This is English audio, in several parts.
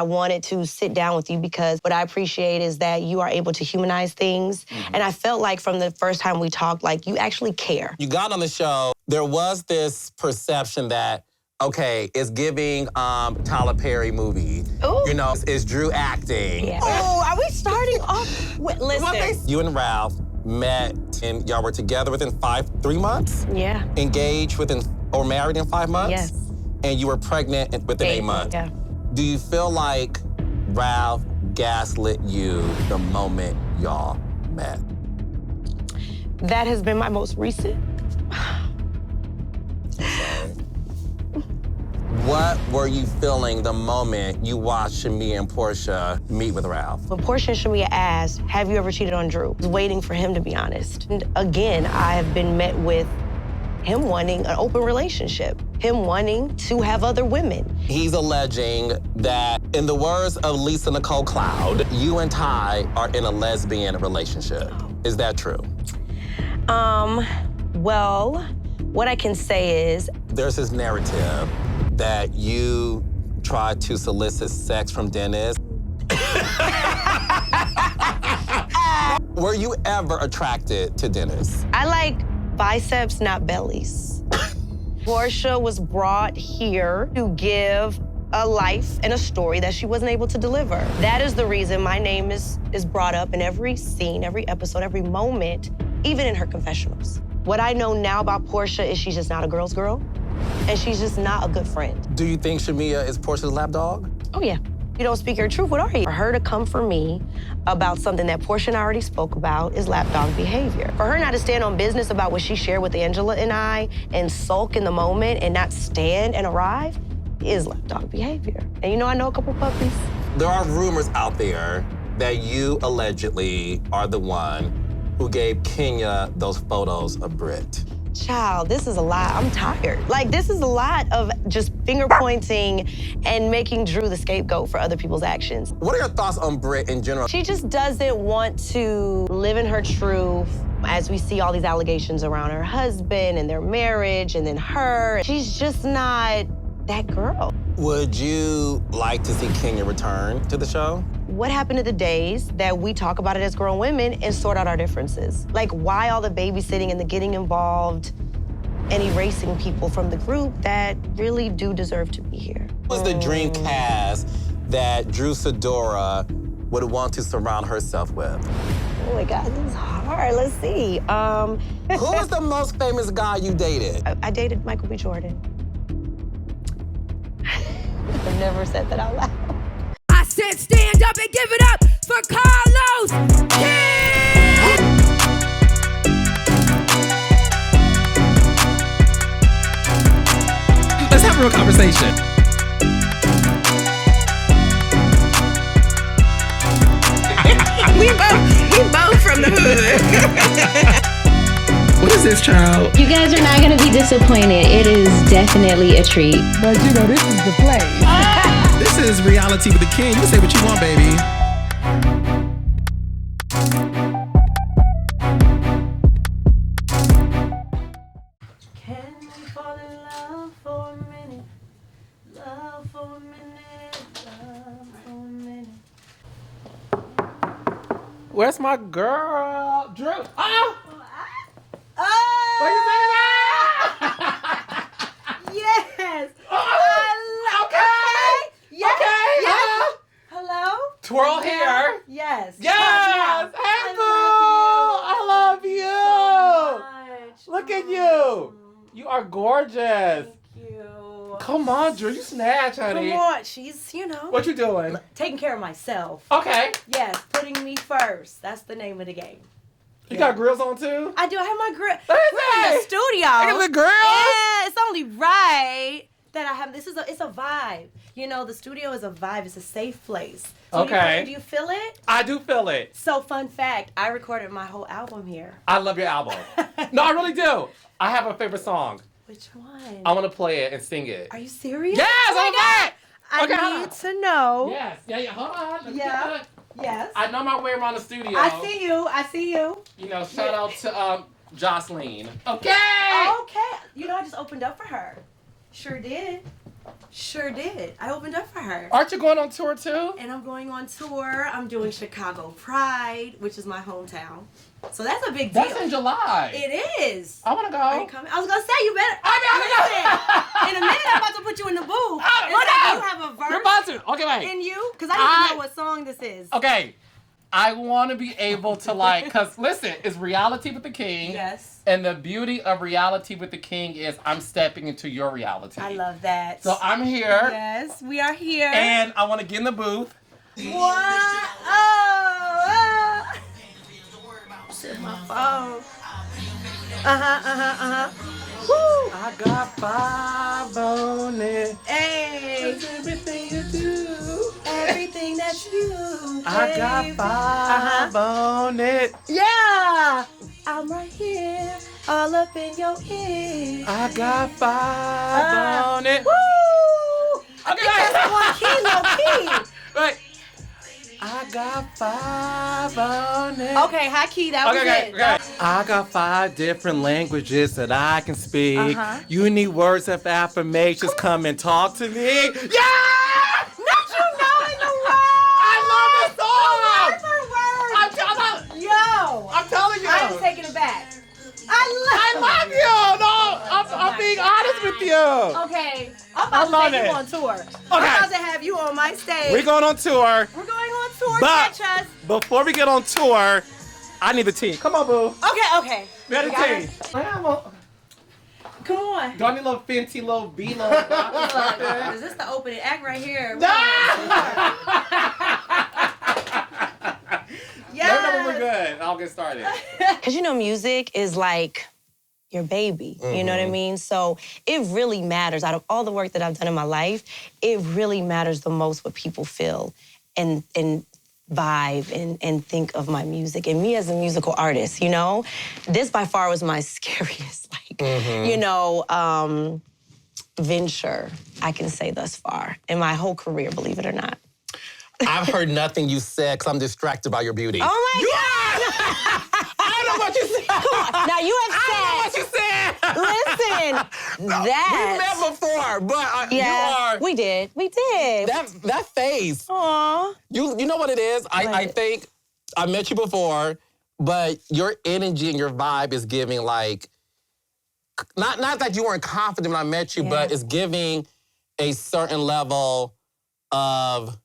I wanted to sit down with you because what I appreciate is that you are able to humanize things. Mm-hmm. And I felt like from the first time we talked, like you actually care. You got on the show, there was this perception that, okay, it's giving Tyler Perry movie. Ooh. You know, is Drew acting? Yeah. Oh, are we starting off? Listen. You and Ralph met and y'all were together within 3 months? Yeah. Engaged or married in 5 months? Yes. And you were pregnant within 8 months? Yeah. Do you feel like Ralph gaslit you the moment y'all met? That has been my most recent. What were you feeling the moment you watched Shamia and Porsha meet with Ralph? When Porsha and Shamia asked, have you ever cheated on Drew? I was waiting for him to be honest. And again, I have been met with him wanting an open relationship, him wanting to have other women. He's alleging that, in the words of Lisa Nicole Cloud, you and Ty are in a lesbian relationship. Is that true? Well, what I can say is... There's this narrative that you tried to solicit sex from Dennis. Were you ever attracted to Dennis? I like biceps, not bellies. Porsha was brought here to give a life and a story that she wasn't able to deliver. That is the reason my name is brought up in every scene, every episode, every moment, even in her confessionals. What I know now about Porsha is she's just not a girl's girl, and she's just not a good friend. Do you think Shamia is Porsha's lapdog? Oh, yeah. You don't speak your truth, what are you? For her to come for me about something that Porsha and I already spoke about is lapdog behavior. For her not to stand on business about what she shared with Angela and I and sulk in the moment and not stand and arrive is lapdog behavior. And you know, I know a couple puppies. There are rumors out there that you allegedly are the one who gave Kenya those photos of Britt. Child, this is a lot. I'm tired. Like, this is a lot of just finger pointing and making Drew the scapegoat for other people's actions. What are your thoughts on Britt in general? She just doesn't want to live in her truth as we see all these allegations around her husband and their marriage and then her. She's just not that girl. Would you like to see Kenya return to the show? What happened to the days that we talk about it as grown women and sort out our differences? Like, why all the babysitting and the getting involved and erasing people from the group that really do deserve to be here? What was the dream cast that Drew SIDORA would want to surround herself with? Oh my God, this is hard. Let's see. Who was the most famous guy you dated? I dated Michael B. Jordan. I've never said that out loud. I said stand up and give it up for Carlos King! Let's have a real conversation. we both from the hood. What is this, child? You guys are not going to be disappointed. It is definitely a treat. But you know, this is the place. This is reality with the king. You can say what you want, baby. Can we fall in love for a minute? Love for a minute, love for a minute. Where's my girl? Drew. Oh! Oh! What you saying about? Yes! Oh! Okay! Yes! Okay! Yes! Hello? Twirl here. Yes. Yes! Hey, boo! I love you! So Look at you! You are gorgeous. Thank you. Come on, Drew. You snatch, honey. Come on. She's, you know. What you doing? Taking care of myself. Okay. Yes, putting me first. That's the name of the game. You got grills on, too? I do. I have my grill. Let me We're in the see. studio. I got the grills? Yeah, it's only right that I have. It's a vibe. You know, the studio is a vibe. It's a safe place. So Okay. Do you feel it? I do feel it. So, fun fact, I recorded my whole album here. I love your album. No, I really do. I have a favorite song. Which one? I want to play it and sing it. Are you serious? Yes, Oh my okay. God. Okay, hold I on. need to know. Yes. Yeah. Hold on. Let me Yeah. get it. Yes. I know my way around the studio. I see you. You know, shout out to Jocelyn. Okay. Okay. You know, I just opened up for her. Sure did. Sure did. I opened up for her. Aren't you going on tour too? And I'm going on tour. I'm doing Chicago Pride, which is my hometown. So that's a big deal. That's in July. It is. I want to go. Are you coming? I was going to say, you better. In a minute, I'm about to put you in the booth. Oh, you have a verse. You're about to. Okay, wait. In you? Because I need to know what song this is. Okay. I want to be able to because listen, it's Reality with the King. Yes. And the beauty of Reality with the King is I'm stepping into your reality. I love that. So I'm here. Yes, we are here. And I want to get in the booth. What? Oh. Shit, my phone. Woo. I got 5 on it. Hey. Everything you do. Everything that you I got 5 on it. Yeah. I'm right here. All up in your ear. I got 5 on it. Woo. Okay, That's one key, low key. Wait. I got 5 on it. Okay, high key, that was it. Okay. I got 5 different languages that I can speak. You need words of affirmations. Come and talk to me. Yeah! Not you knowing the words. I love this song. Word for word. I'm telling you. I I'm taking it back. I love you. No, I'm being honest with you. Okay, I'm about to take you on tour. I'm about to have you on my stage. We're going on tour. We're going on tour. But Catch us. before we get on tour, I need the tea. Come on, boo. Okay. We got the tea. Come on. Do I need a little Fenty, little B, little rock? Is this the opening act right here? Yeah. We're good. I'll get started. Because music is like your baby. You know what I mean? So it really matters. Out of all the work that I've done in my life, it really matters the most what people feel and vibe and think of my music. And me as a musical artist, this by far was my scariest, venture, I can say thus far, in my whole career, believe it or not. I've heard nothing you said because I'm distracted by your beauty. Oh my God! I know what you said. Come on. Now you have said. I know what you said. Listen, We that. met before, but Yeah, you are. we did. That face. Aww. You know what it is? I think I met you before, but your energy and your vibe is giving not that you weren't confident when I met you, but it's giving a certain level of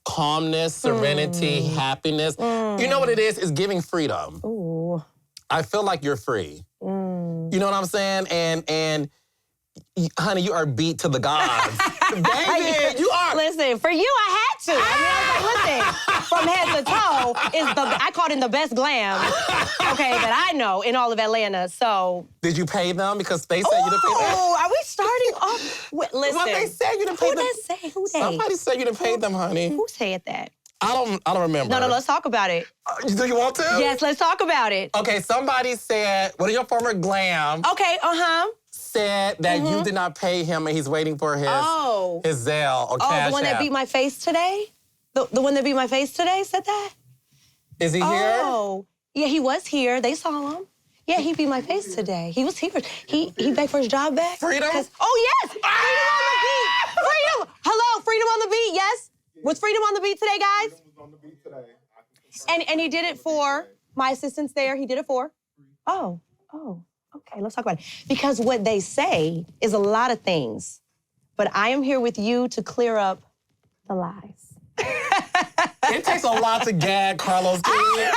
calmness, serenity, happiness. You know what it is? It's giving freedom. Ooh. I feel like you're free. You know what I'm saying? And honey, you are beat to the gods. Baby, you are. Listen, for you, I had to. I was like, listen, from head to toe, I called it the best glam, that I know in all of Atlanta, so. Did you pay them? Because they said you didn't pay them. Oh, are we starting off? Listen. What they said you didn't pay them. Who did say? Who they? Somebody said you didn't pay them, honey. Who said that? I don't remember. No, let's talk about it. Do you want to? Yes, let's talk about it. Okay, somebody said, one of your former glam Okay, said that you did not pay him and he's waiting for his Zelle or Cash the one that App. beat my face today? The one that beat my face today said that? Is he here? Oh, yeah, he was here. They saw him. Yeah, he beat my face today. He was here. He begged for his job back. Freedom? Oh, yes! Freedom on the beat! Freedom! Hello, freedom on the beat, yes? Was Freedom on the beat today, guys? Freedom was on the beat today. And he did it for my assistants there. He did it for. Oh, okay, let's talk about it. Because what they say is a lot of things, but I am here with you to clear up the lies. It takes a lot to gag Carlos King.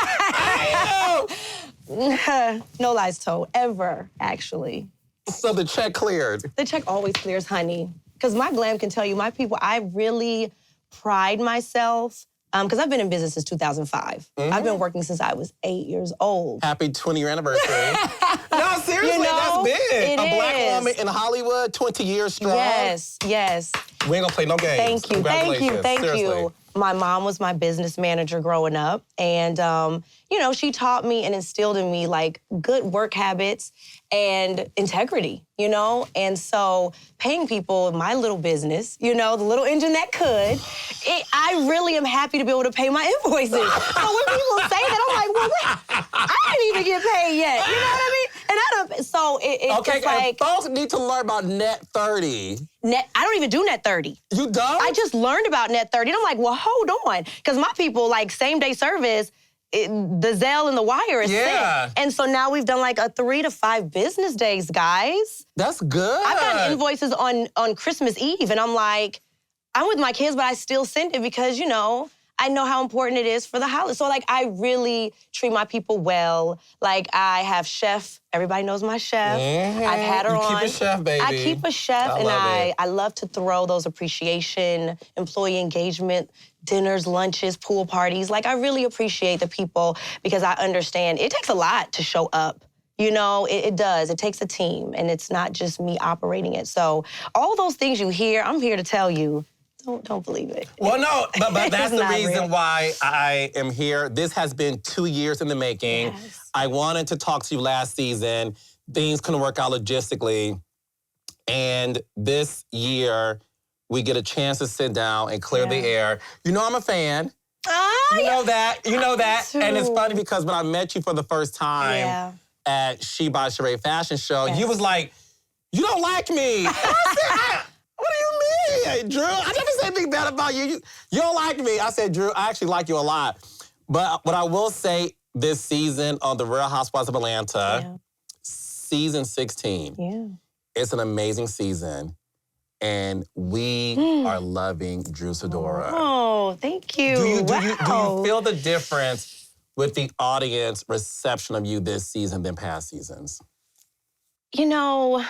No lies told, ever, actually. So the check cleared. The check always clears, honey. Because my glam can tell you, my people, I really pride myself, because I've been in business since 2005. I've been working since I was 8 years old. Happy 20-year anniversary. No, seriously, that's big. A black woman in Hollywood, 20 years strong. Yes. We ain't gonna play no games. Thank you. Seriously. My mom was my business manager growing up, and she taught me and instilled in me good work habits and integrity, and so paying people in my little business, the little engine that could, I really am happy to be able to pay my invoices. So when people say that, I'm like, well, wait, I didn't even get paid yet, you know what I mean? So it's Okay, just like folks need to learn about Net 30. I don't even do Net 30. You don't? I just learned about Net 30, and I'm like, well, hold on, because my people like same day service. The Zelle and the wire is sent. And so now we've done like a 3 to 5 business days, guys. That's good. I've gotten invoices on Christmas Eve, and I'm like, I'm with my kids, but I still send it because, you know, I know how important it is for the holiday. So, like, I really treat my people well. Like, I have chef. Everybody knows my chef. I've had her on. You keep a chef, baby. I keep a chef, I and love it. I love to throw those appreciation, employee engagement, dinners, lunches, pool parties. Like, I really appreciate the people because I understand it takes a lot to show up. You know, it does. It takes a team, and it's not just me operating it. So all those things you hear, I'm here to tell you, don't believe it. Well, no, but that's the not reason real. why I am here. This has been 2 years in the making. Yes. I wanted to talk to you last season. Things couldn't work out logistically. And this year, we get a chance to sit down and clear the air. You know I'm a fan. You know that. You know that. too. And it's funny because when I met you for the first time at She by Sheree Fashion Show, you was like, you don't like me. I said, what do you mean, Drew? I never said anything bad about you. You don't like me. I said, Drew, I actually like you a lot. But what I will say this season on The Real Housewives of Atlanta, season 16, it's an amazing season. And we are loving Drew SIDORA. Oh, thank you. Do you feel the difference with the audience reception of you this season than past seasons? You know,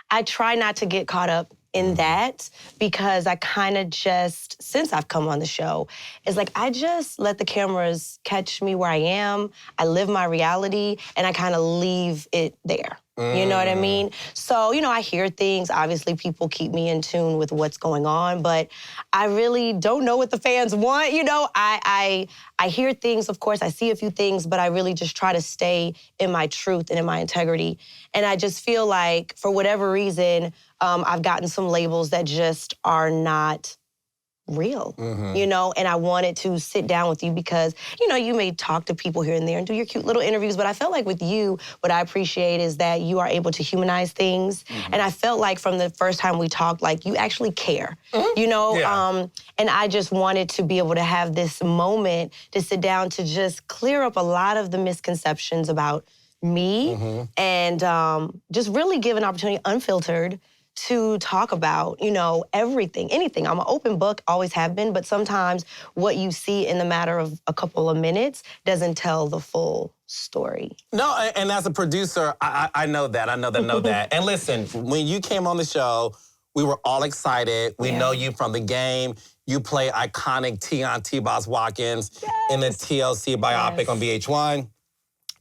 I try not to get caught up in that because I kind of just, since I've come on the show, it's like I just let the cameras catch me where I am. I live my reality and I kind of leave it there. You know what I mean? So, you know, I hear things. Obviously, people keep me in tune with what's going on, but I really don't know what the fans want. You know, I hear things, of course, I see a few things, but I really just try to stay in my truth and in my integrity. And I just feel like, for whatever reason, I've gotten some labels that just are not real, you know, and I wanted to sit down with you because, you know, you may talk to people here and there and do your cute little interviews, but I felt like with you, what I appreciate is that you are able to humanize things. And I felt like from the first time we talked, like you actually care, you know? And I just wanted to be able to have this moment to sit down to just clear up a lot of the misconceptions about me and just really give an opportunity unfiltered to talk about, you know, everything, anything. I'm an open book, always have been, but sometimes what you see in the matter of a couple of minutes doesn't tell the full story. No, and as a producer, I know that. I know that. And listen, when you came on the show, we were all excited. We know you from the game. You play iconic Tion T-Boss Watkins in the TLC biopic on VH1.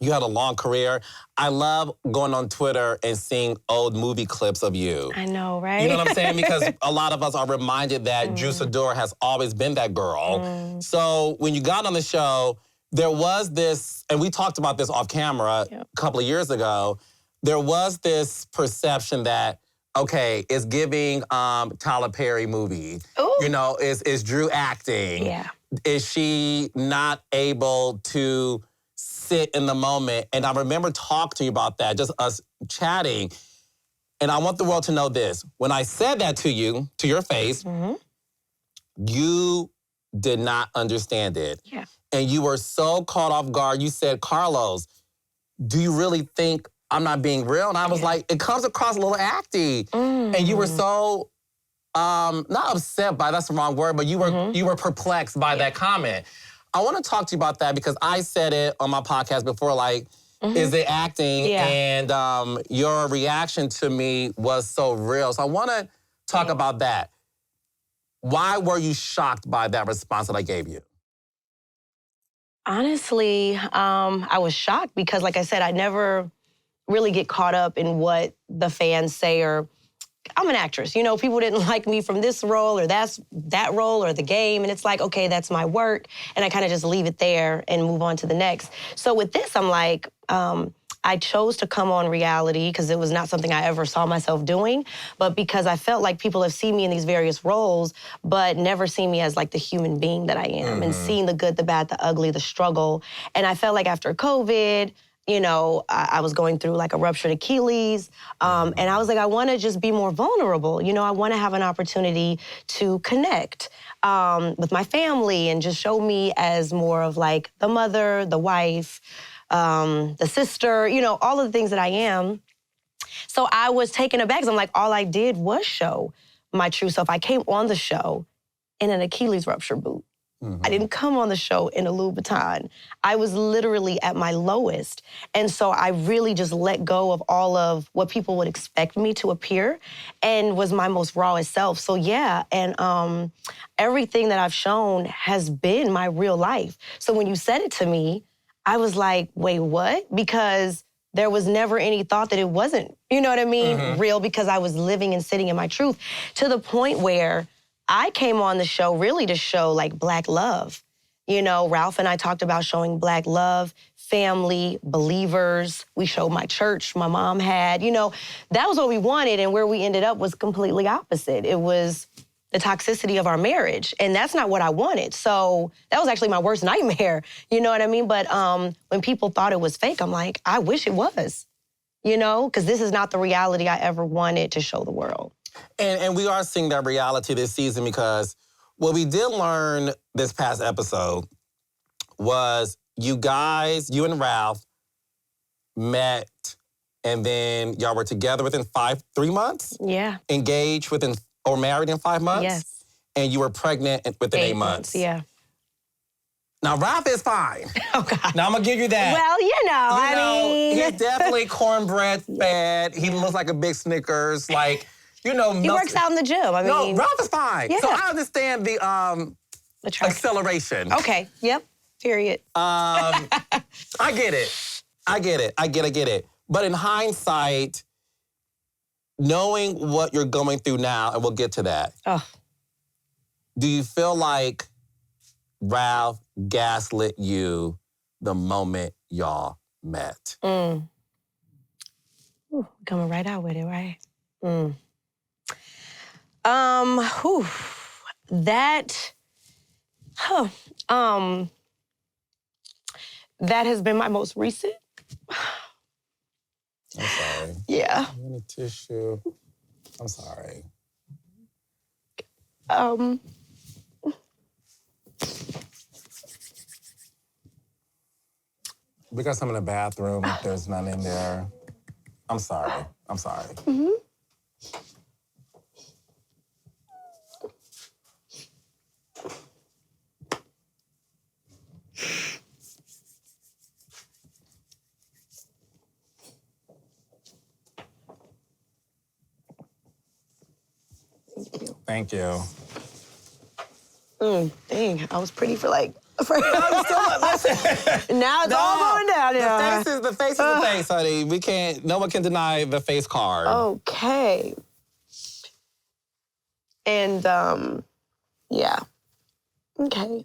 You had a long career. I love going on Twitter and seeing old movie clips of you. I know, right? You know what I'm saying? Because a lot of us are reminded that Drew SIDORA has always been that girl. So when you got on the show, there was this, and we talked about this off camera a couple of years ago, there was this perception that, okay, it's giving Tyler Perry movie. Ooh. You know, is Drew acting? Yeah. Is she not able to sit in the moment? And I remember talking to you about that, just us chatting. And I want the world to know this. When I said that to you, to your face, you did not understand it. Yeah. And you were so caught off guard. You said, Carlos, do you really think I'm not being real? And I was like, it comes across a little acty. And you were so, not upset by, that's the wrong word, but you were perplexed by that comment. I want to talk to you about that because I said it on my podcast before, like, is it acting? And your reaction to me was so real. So I want to talk about that. Why were you shocked by that response that I gave you? Honestly, I was shocked because, like I said, I never really get caught up in what the fans say or I'm an actress. You know, people didn't like me from this role or that role or the game. And it's like, okay, that's my work. And I kind of just leave it there and move on to the next. So with this, I'm like, I chose to come on reality because it was not something I ever saw myself doing, but because I felt like people have seen me in these various roles, but never seen me as like the human being that I am and seeing the good, the bad, the ugly, the struggle. And I felt like after COVID, I was going through like a ruptured Achilles. And I was like, I want to just be more vulnerable. I want to have an opportunity to connect with my family and just show me as more of like the mother, the wife, the sister, all of the things that I am. So I was taken aback 'cause I'm like, all I did was show my true self. I came on the show in an Achilles rupture boot. I didn't come on the show in a Louboutin. I was literally at my lowest. And so I really just let go of all of what people would expect me to appear and was my most rawest self. So yeah, and everything that I've shown has been my real life. So when you said it to me, I was like, wait, what? Because there was never any thought that it wasn't, you know what I mean, real, because I was living and sitting in my truth to the point where I came on the show really to show like Black love. Ralph and I talked about showing Black love, family, believers. We showed my church my mom had. That was what we wanted, and where we ended up was completely opposite. It was the toxicity of our marriage, and that's not what I wanted. So that was actually my worst nightmare, you know what I mean? But when people thought it was fake, I'm like, I wish it was, because this is not the reality I ever wanted to show the world. And we are seeing that reality this season because what we did learn this past episode was you and Ralph met and then y'all were together within 3 months? Yeah. Engaged or married in 5 months? Yes. And you were pregnant within 8 months? Yeah. Now, Ralph is fine. Oh, God. Now, I'm going to give you that. Well, I mean. He's definitely cornbread fed. He looks like a big Snickers. Like, he works out in the gym. No, Ralph is fine. Yeah. So I understand the acceleration. Okay. Yep. Period. I get it. I get it. But in hindsight, knowing what you're going through now, and we'll get to that, do you feel like Ralph gaslit you the moment y'all met? Ooh, coming right out with it, right? That has been my most recent. I'm sorry. Yeah. I need a tissue. I'm sorry. We got some in the bathroom if there's none in there. I'm sorry. Thank you. Dang, I was pretty for like. Listen. Now it's all going down. The face is the face, honey. No one can deny the face card. Okay. And, yeah. Okay.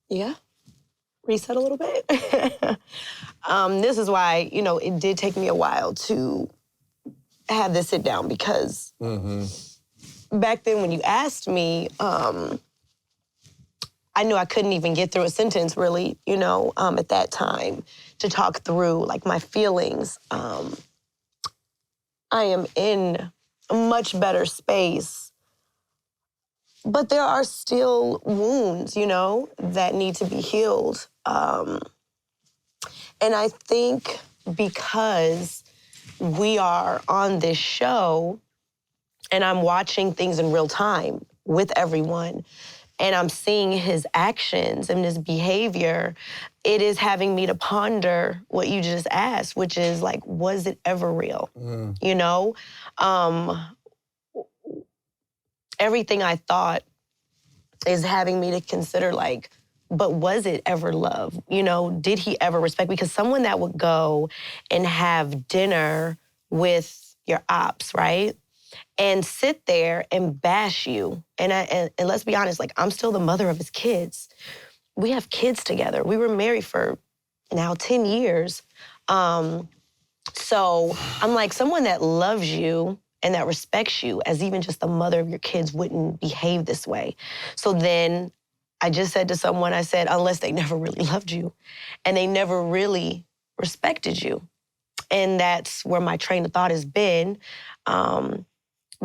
Yeah. Reset a little bit. This is why, it did take me a while to have this sit down because back then when you asked me, I knew I couldn't even get through a sentence really, at that time to talk through like my feelings. I am in a much better space, but there are still wounds, that need to be healed. And I think because we are on this show and I'm watching things in real time with everyone and I'm seeing his actions and his behavior, it is having me to ponder what you just asked, which is like, was it ever real? Everything I thought is having me to consider like, but was it ever love? Did he ever respect? Because someone that would go and have dinner with your ops, right? And sit there and bash you. And let's be honest, like I'm still the mother of his kids. We have kids together. We were married for now 10 years. So I'm like, someone that loves you and that respects you as even just the mother of your kids wouldn't behave this way. So then I just said to someone, I said, unless they never really loved you and they never really respected you. And that's where my train of thought has been.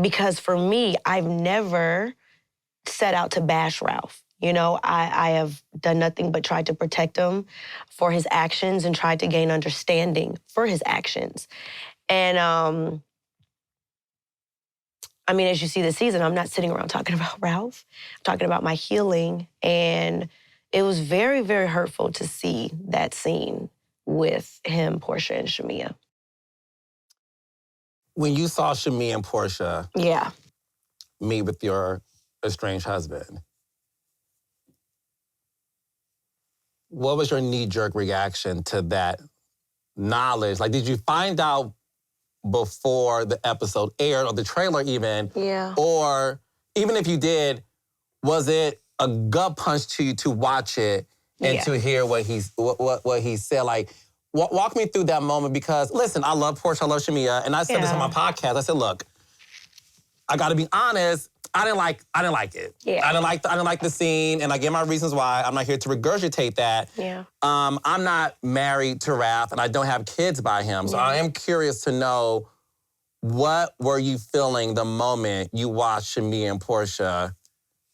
Because for me, I've never set out to bash Ralph. You know, I have done nothing but tried to protect him for his actions and tried to gain understanding for his actions. And I mean, as you see this season, I'm not sitting around talking about Ralph. I'm talking about my healing. And it was very, very hurtful to see that scene with him, Porsha, and Shamia. When you saw Shamia and Porsha Yeah. meet with your estranged husband, what was your knee-jerk reaction to that knowledge? Like, did you find out before the episode aired or the trailer even? Yeah. Or even if you did, was it a gut punch to you to watch it and to hear what he said? Like, walk me through that moment because, listen, I love Porsha, I love Shamia, and I said this on my podcast. I said, look, I got to be honest. I didn't like it. Yeah. I didn't like the scene, and I gave my reasons why. I'm not here to regurgitate that. Yeah. I'm not married to Ralph, and I don't have kids by him. So I am curious to know, what were you feeling the moment you watched Shamia and Porsha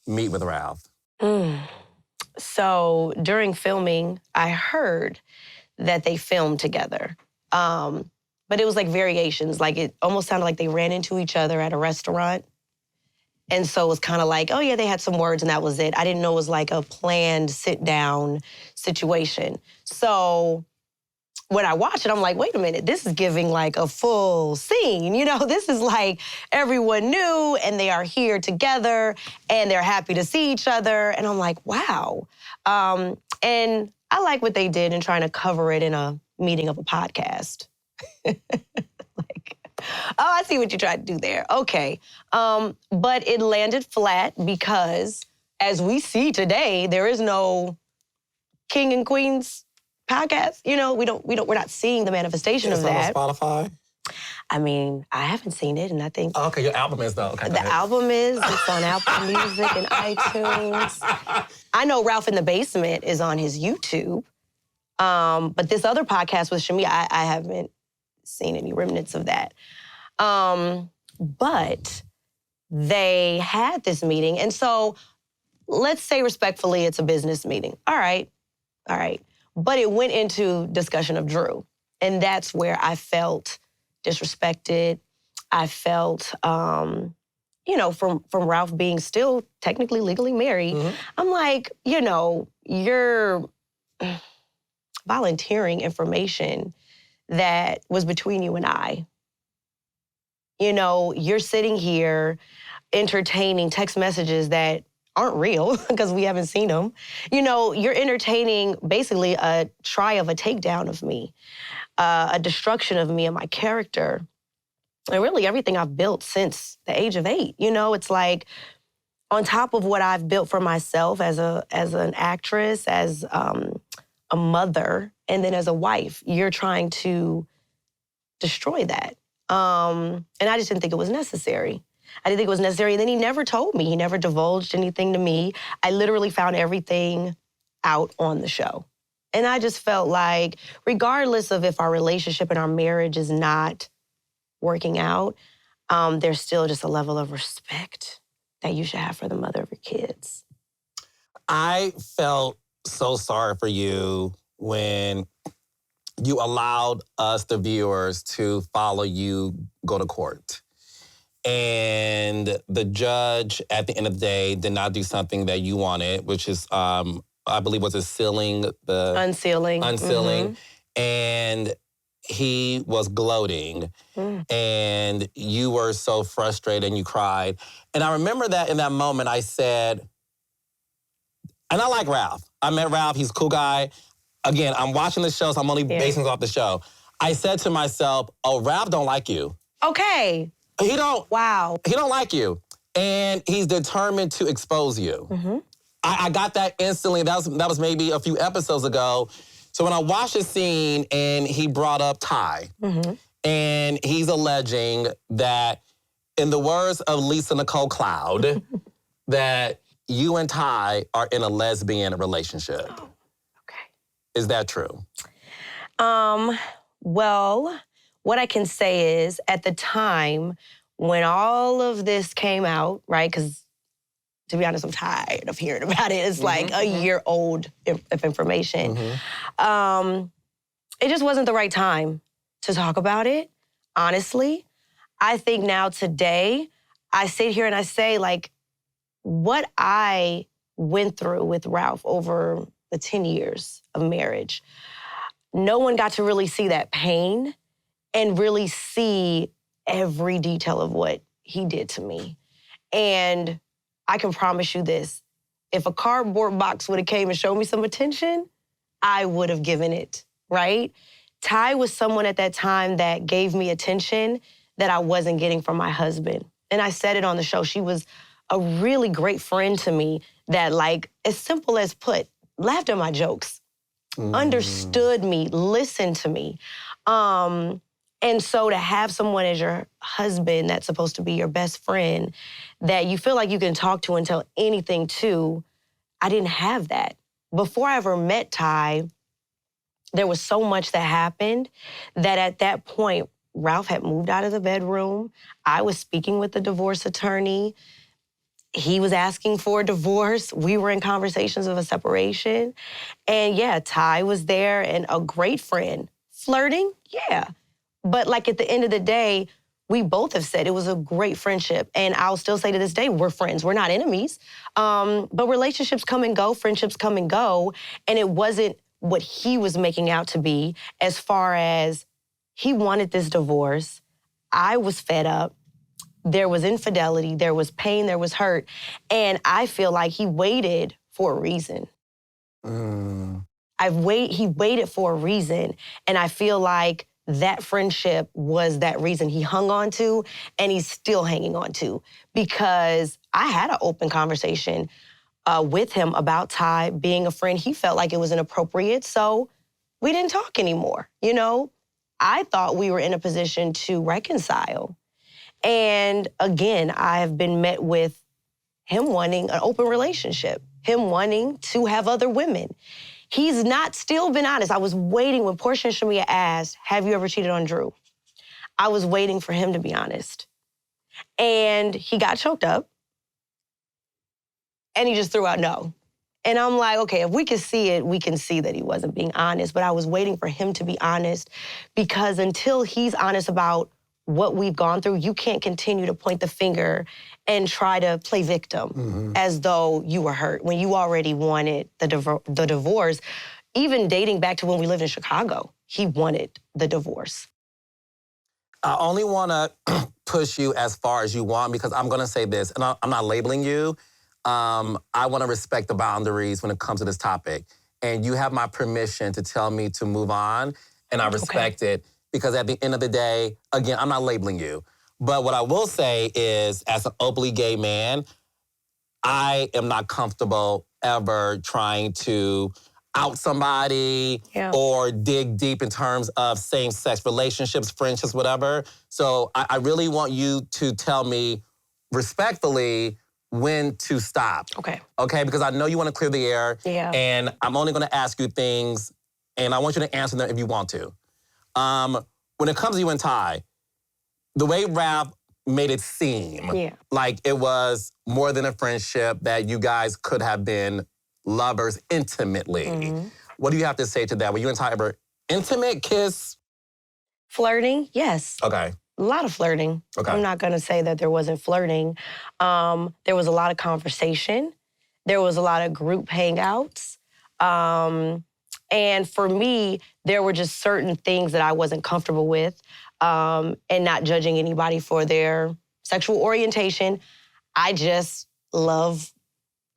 meet with Ralph? So during filming, I heard that they filmed together. But it was like variations. Like it almost sounded like they ran into each other at a restaurant. And so it was kind of like, oh yeah, they had some words and that was it. I didn't know it was like a planned sit-down situation. So when I watched it, I'm like, wait a minute, this is giving like a full scene. You know, this is like everyone knew and they are here together and they're happy to see each other. And I'm like, wow. And I like what they did in trying to cover it in a meeting of a podcast. Like, oh, I see what you tried to do there. Okay. But it landed flat because as we see today, there is no King and Queens podcast. You know, we're not seeing the manifestation of that. It's on Spotify? I mean, I haven't seen it, and I think Oh, okay, your album is though. Okay, the album is. It's on Apple Music and iTunes. I know Ralph in the Basement is on his YouTube. But this other podcast with Shamia, I haven't seen any remnants of that. But they had this meeting. And so let's say respectfully, it's a business meeting. All right. But it went into discussion of Drew. And that's where I felt disrespected. I felt, from Ralph being still technically legally married. I'm like, you're volunteering information that was between you and I. You're sitting here entertaining text messages that aren't real because we haven't seen them. You're entertaining basically a try of a takedown of me, a destruction of me and my character, and really everything I've built since the age of 8. It's like on top of what I've built for myself as an actress, as a mother, and then as a wife, you're trying to destroy that. And I just didn't think it was necessary. I didn't think it was necessary. And then he never told me. He never divulged anything to me. I literally found everything out on the show. And I just felt like, regardless of if our relationship and our marriage is not working out, there's still just a level of respect that you should have for the mother of your kids. I felt so sorry for you when you allowed us, the viewers, to follow you go to court. And the judge, at the end of the day, did not do something that you wanted, which is, I believe, was unsealing. Mm-hmm. And he was gloating. And you were so frustrated and you cried. And I remember that in that moment I said, and I like Ralph. I met Ralph, he's a cool guy. Again, I'm watching the show, so I'm only basing it off the show. I said to myself, oh, Ralph don't like you. Okay. He don't. Wow. He don't like you. And he's determined to expose you. Mm-hmm. I got that instantly. That was maybe a few episodes ago. So when I watched the scene and he brought up Ty, and he's alleging that in the words of Lisa Nicole Cloud, that you and Ty are in a lesbian relationship. Oh, okay. Is that true? Well, what I can say is at the time when all of this came out, right? Because to be honest, I'm tired of hearing about it. It's like a year old of information. It just wasn't the right time to talk about it, honestly. I think now today, I sit here and I say, like, what I went through with Ralph over the 10 years of marriage, no one got to really see that pain and really see every detail of what he did to me. And I can promise you this, if a cardboard box would have came and showed me some attention, I would have given it, right? Ty was someone at that time that gave me attention that I wasn't getting from my husband. And I said it on the show. She was a really great friend to me that, like, as simple as put, laughed at my jokes, understood me, listened to me. And so to have someone as your husband that's supposed to be your best friend that you feel like you can talk to and tell anything to, I didn't have that. Before I ever met Ty, there was so much that happened that at that point, Ralph had moved out of the bedroom. I was speaking with the divorce attorney. He was asking for a divorce. We were in conversations of a separation. And yeah, Ty was there and a great friend. Flirting? Yeah. But like at the end of the day, we both have said it was a great friendship. And I'll still say to this day, we're friends. We're not enemies. But relationships come and go, friendships come and go. And it wasn't what he was making out to be as far as he wanted this divorce. I was fed up. There was infidelity, there was pain, there was hurt. And I feel like he waited for a reason. He waited for a reason. And I feel like that friendship was that reason he hung on to and he's still hanging on to. Because I had an open conversation with him about Ty being a friend. He felt like it was inappropriate, so we didn't talk anymore, you know? I thought we were in a position to reconcile. And again, I have been met with him wanting an open relationship, him wanting to have other women. He's not still been honest. I was waiting when Porsha and Shamia asked, have you ever cheated on Drew? I was waiting for him to be honest. And he got choked up and he just threw out no. And I'm like, okay, if we can see it, we can see that he wasn't being honest. But I was waiting for him to be honest because until he's honest about what we've gone through, you can't continue to point the finger and try to play victim as though you were hurt when you already wanted the divorce. Even dating back to when we lived in Chicago, he wanted the divorce. I only want to push you as far as you want because I'm going to say this, and I'm not labeling you. I want to respect the boundaries when it comes to this topic. And you have my permission to tell me to move on, and I respect it. Because at the end of the day, again, I'm not labeling you. But what I will say is, as an openly gay man, I am not comfortable ever trying to out somebody or dig deep in terms of same-sex relationships, friendships, whatever. So I really want you to tell me respectfully when to stop. Okay, because I know you want to clear the air. And I'm only going to ask you things, and I want you to answer them if you want to. When it comes to you and Ty, the way Ralph made it seem like it was more than a friendship, that you guys could have been lovers intimately. What do you have to say to that? Were you and Ty ever intimate, kiss? Flirting, yes. Okay. A lot of flirting. I'm not gonna say that there wasn't flirting. There was a lot of conversation. There was a lot of group hangouts. And for me, there were just certain things that I wasn't comfortable with, and not judging anybody for their sexual orientation. I just love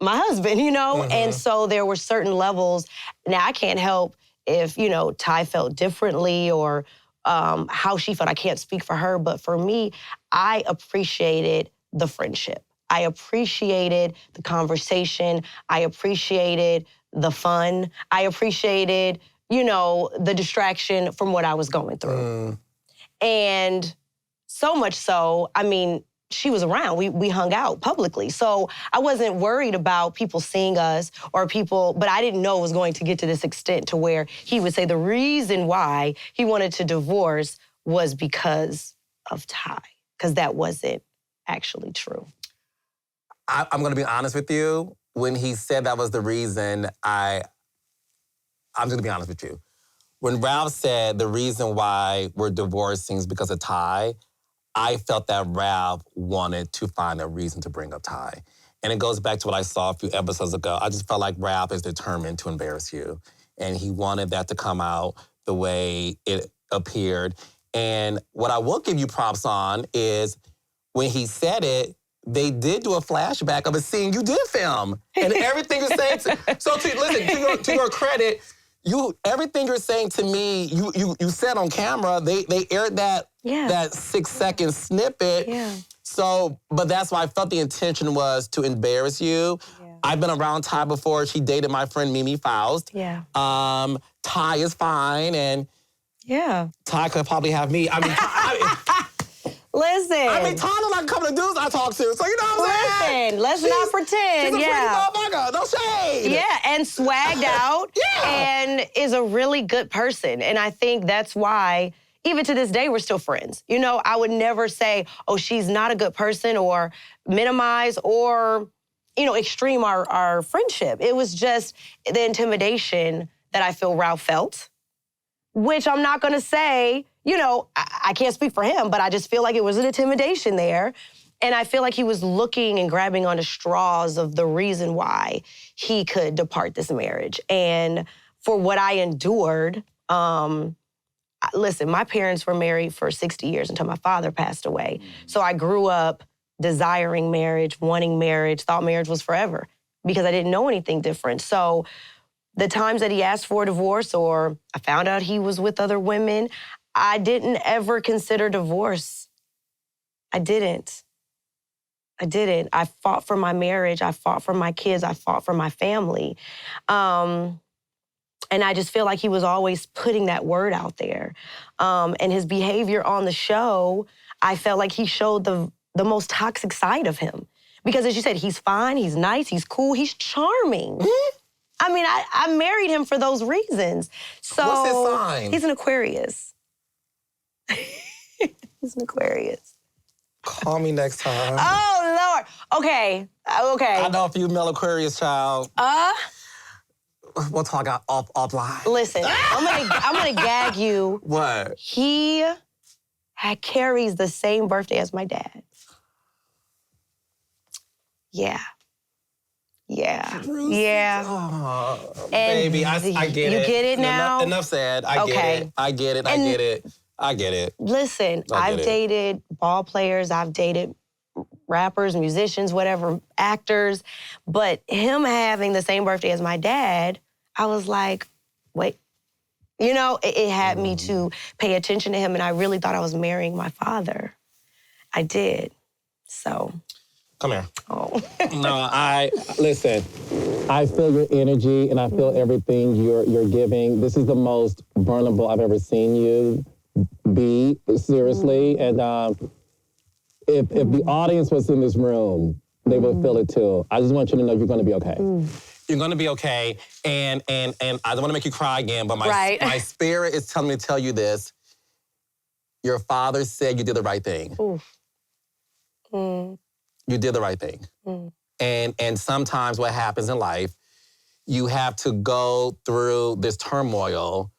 my husband, you know? And so there were certain levels. Now, I can't help if, you know, Ty felt differently or how she felt. I can't speak for her, but for me, I appreciated the friendship. I appreciated the conversation. I appreciated the fun. I appreciated, you know, the distraction from what I was going through. And so much so, I mean, she was around. We hung out publicly. So I wasn't worried about people seeing us or people, but I didn't know it was going to get to this extent to where he would say the reason why he wanted to divorce was because of Ty, because that wasn't actually true. I'm gonna be honest with you. When he said that was the reason, I'm just gonna be honest with you. When Ralph said the reason why we're divorcing is because of Ty, I felt that Ralph wanted to find a reason to bring up Ty. And it goes back to what I saw a few episodes ago. I just felt like Ralph is determined to embarrass you. And he wanted that to come out the way it appeared. And what I will give you props on is when he said it, they did do a flashback of a scene you did film. And everything you're saying, listen, to your credit, everything you're saying to me, you said on camera, they aired that 6-second snippet. Yeah. So, but that's why I felt the intention was to embarrass you. Yeah. I've been around Ty before. She dated my friend Mimi Faust. Yeah. Ty is fine, and Ty could probably have me. I mean, listen. I mean, Ty look like a couple of dudes I talk to, so you know what I'm saying? Listen, let's not pretend. She's a pretty motherfucker, no shade. Yeah, and swagged out. And is a really good person. And I think that's why, even to this day, we're still friends. You know, I would never say, oh, she's not a good person or minimize or, you know, extreme our friendship. It was just the intimidation that I feel Ralph felt, which I'm not gonna say, you know, I can't speak for him, but I just feel like it was an intimidation there. And I feel like he was looking and grabbing onto straws of the reason why he could depart this marriage. And for what I endured, listen, my parents were married for 60 years until my father passed away. So I grew up desiring marriage, wanting marriage, thought marriage was forever because I didn't know anything different. So the times that he asked for a divorce or I found out he was with other women, I didn't ever consider divorce. I didn't. I fought for my marriage. I fought for my kids. I fought for my family. And I just feel like he was always putting that word out there. And his behavior on the show, I felt like he showed the most toxic side of him. Because as you said, he's fine, he's nice, he's cool, he's charming. Mm-hmm. I mean, I married him for those reasons. So what's his sign? He's an Aquarius. He's an Aquarius. Call me next time. Oh, Lord. Okay. I know a few male Aquarius, child. We'll talk offline. Listen, I'm gonna gag you. What? He carries the same birthday as my dad. Yeah. Oh, baby, I get it. You get it now? Enough said. I get it. Listen, I've dated ball players, I've dated rappers, musicians, whatever, actors, but him having the same birthday as my dad, I was like, wait. You know, it had me to pay attention to him, and I really thought I was marrying my father. I did, so. Come here. Oh. No, listen. I feel your energy, and I feel everything you're giving. This is the most vulnerable I've ever seen you be, seriously. And if the audience was in this room, they would feel it too. I just want you to know you're going to be okay. You're going to be okay. And I don't want to make you cry again, but my spirit is telling me to tell you this. Your father said you did the right thing. You did the right thing. And sometimes what happens in life, you have to go through this turmoil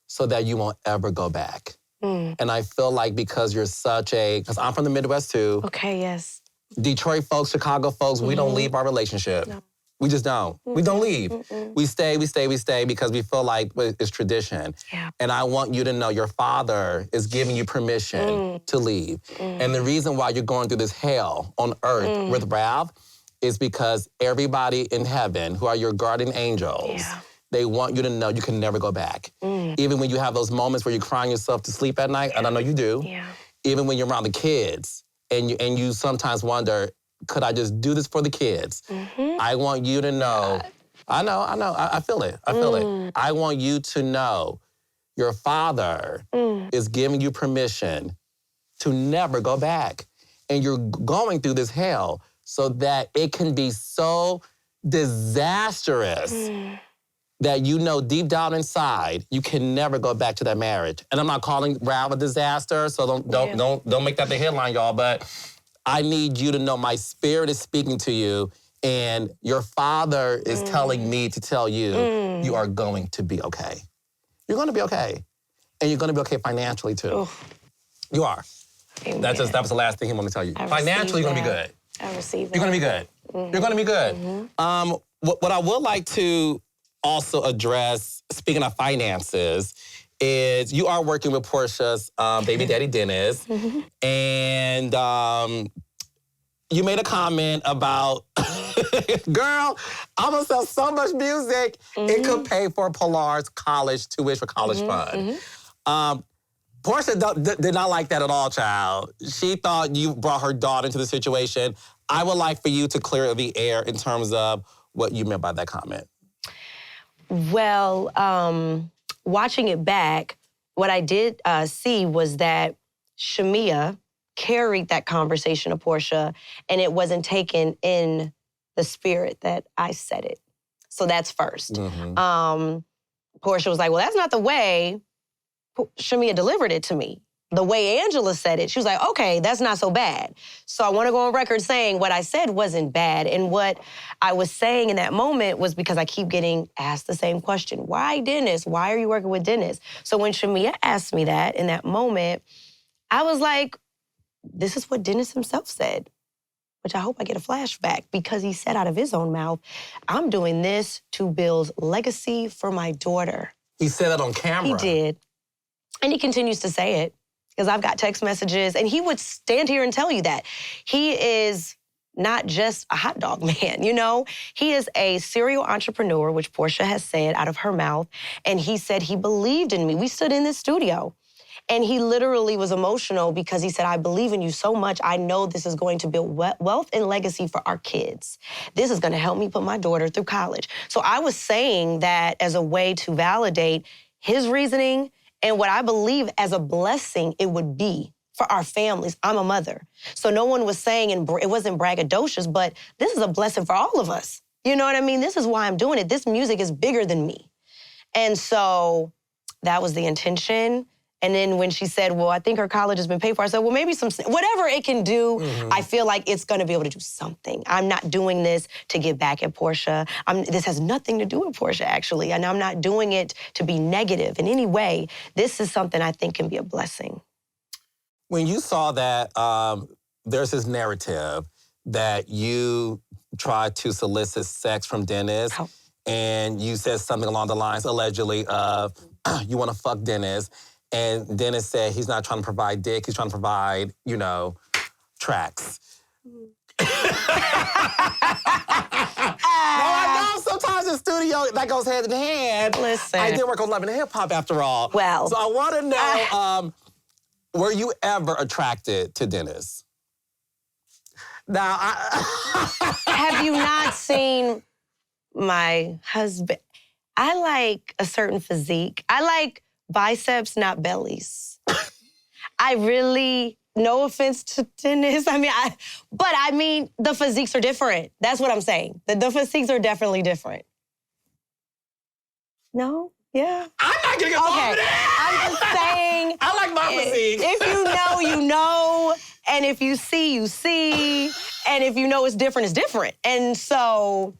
so that you won't ever go back. And I feel like because I'm from the Midwest too. Okay, yes. Detroit folks, Chicago folks, we don't leave our relationship. No. We just don't. We don't leave. We stay because we feel like it's tradition. Yeah. And I want you to know your father is giving you permission to leave. And the reason why you're going through this hell on earth with Ralph is because everybody in heaven, who are your guardian angels, they want you to know you can never go back. Even when you have those moments where you're crying yourself to sleep at night, and I know you do. Yeah. Even when you're around the kids, and you sometimes wonder, could I just do this for the kids? I want you to know. I know. I feel it. I want you to know your father is giving you permission to never go back. and you're going through this hell so that it can be so disastrous that you know deep down inside you can never go back to that marriage. And I'm not calling Ralph a disaster, so don't make that the headline, y'all. But I need you to know my spirit is speaking to you, and your father is telling me to tell you you are going to be okay. You're going to be okay, and you're going to be okay financially too. You are. Amen. That was the last thing he wanted to tell you. Financially, you're going to be good. I receive that. You're going to be good. You're going to be good. What I would like to also address, speaking of finances, is you are working with Porsha's baby daddy, Dennis. And you made a comment about, girl, I'm going to sell so much music, it could pay for Pilar's college tuition for college fund. Porsha did not like that at all, child. She thought you brought her daughter into the situation. I would like for you to clear the air in terms of what you meant by that comment. Well, watching it back, what I did see was that Shamia carried that conversation to Porsha, and it wasn't taken in the spirit that I said it. So that's first. Porsha was like, well, that's not the way Shamia delivered it to me. The way Angela said it, she was like, okay, that's not so bad. So I want to go on record saying what I said wasn't bad. And what I was saying in that moment was because I keep getting asked the same question. Why Dennis? Why are you working with Dennis? So when Shamia asked me that in that moment, I was like, this is what Dennis himself said, which I hope I get a flashback, because he said out of his own mouth, I'm doing this to build legacy for my daughter. He said that on camera. He did. And he continues to say it, because I've got text messages, and he would stand here and tell you that. He is not just a hot dog man, you know? He is a serial entrepreneur, which Porsha has said out of her mouth, and he said he believed in me. We stood in this studio, and he literally was emotional because he said, I believe in you so much. I know this is going to build wealth and legacy for our kids. This is going to help me put my daughter through college. So I was saying that as a way to validate his reasoning and what I believe as a blessing it would be for our families. I'm a mother. So no one was saying, and it wasn't braggadocious, but this is a blessing for all of us. You know what I mean? This is why I'm doing it. This music is bigger than me. And so that was the intention. And then when she said, well, I think her college has been paid for, I said, well, maybe whatever it can do, I feel like it's gonna be able to do something. I'm not doing this to get back at Porsha. This has nothing to do with Porsha, actually. And I'm not doing it to be negative in any way. This is something I think can be a blessing. When you saw that, there's this narrative that you tried to solicit sex from Dennis, and you said something along the lines, allegedly, of you wanna fuck Dennis. And Dennis said he's not trying to provide dick, he's trying to provide, you know, tracks. No, I know sometimes in studio that goes hand in hand. Listen. I did work on Love and Hip Hop after all. Well. So I want to know, were you ever attracted to Dennis? Now, Have you not seen my husband? I like a certain physique. I like biceps, not bellies. I really, no offense to Dennis, but the physiques are different. That's what I'm saying. The physiques are definitely different. No? Yeah. I'm not gonna get involved in that. I'm just saying. I like my physique. If you know, you know. And if you see, you see. And if you know it's different, it's different. And so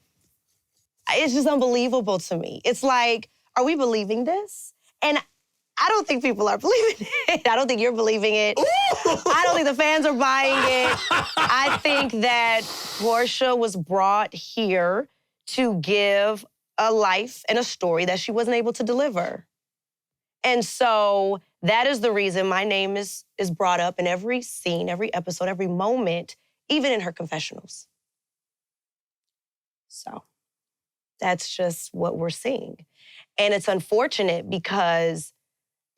it's just unbelievable to me. It's like, are we believing this? And I don't think people are believing it. I don't think you're believing it. I don't think the fans are buying it. I think that Porsha was brought here to give a life and a story that she wasn't able to deliver. And so that is the reason my name is brought up in every scene, every episode, every moment, even in her confessionals. So that's just what we're seeing. And it's unfortunate because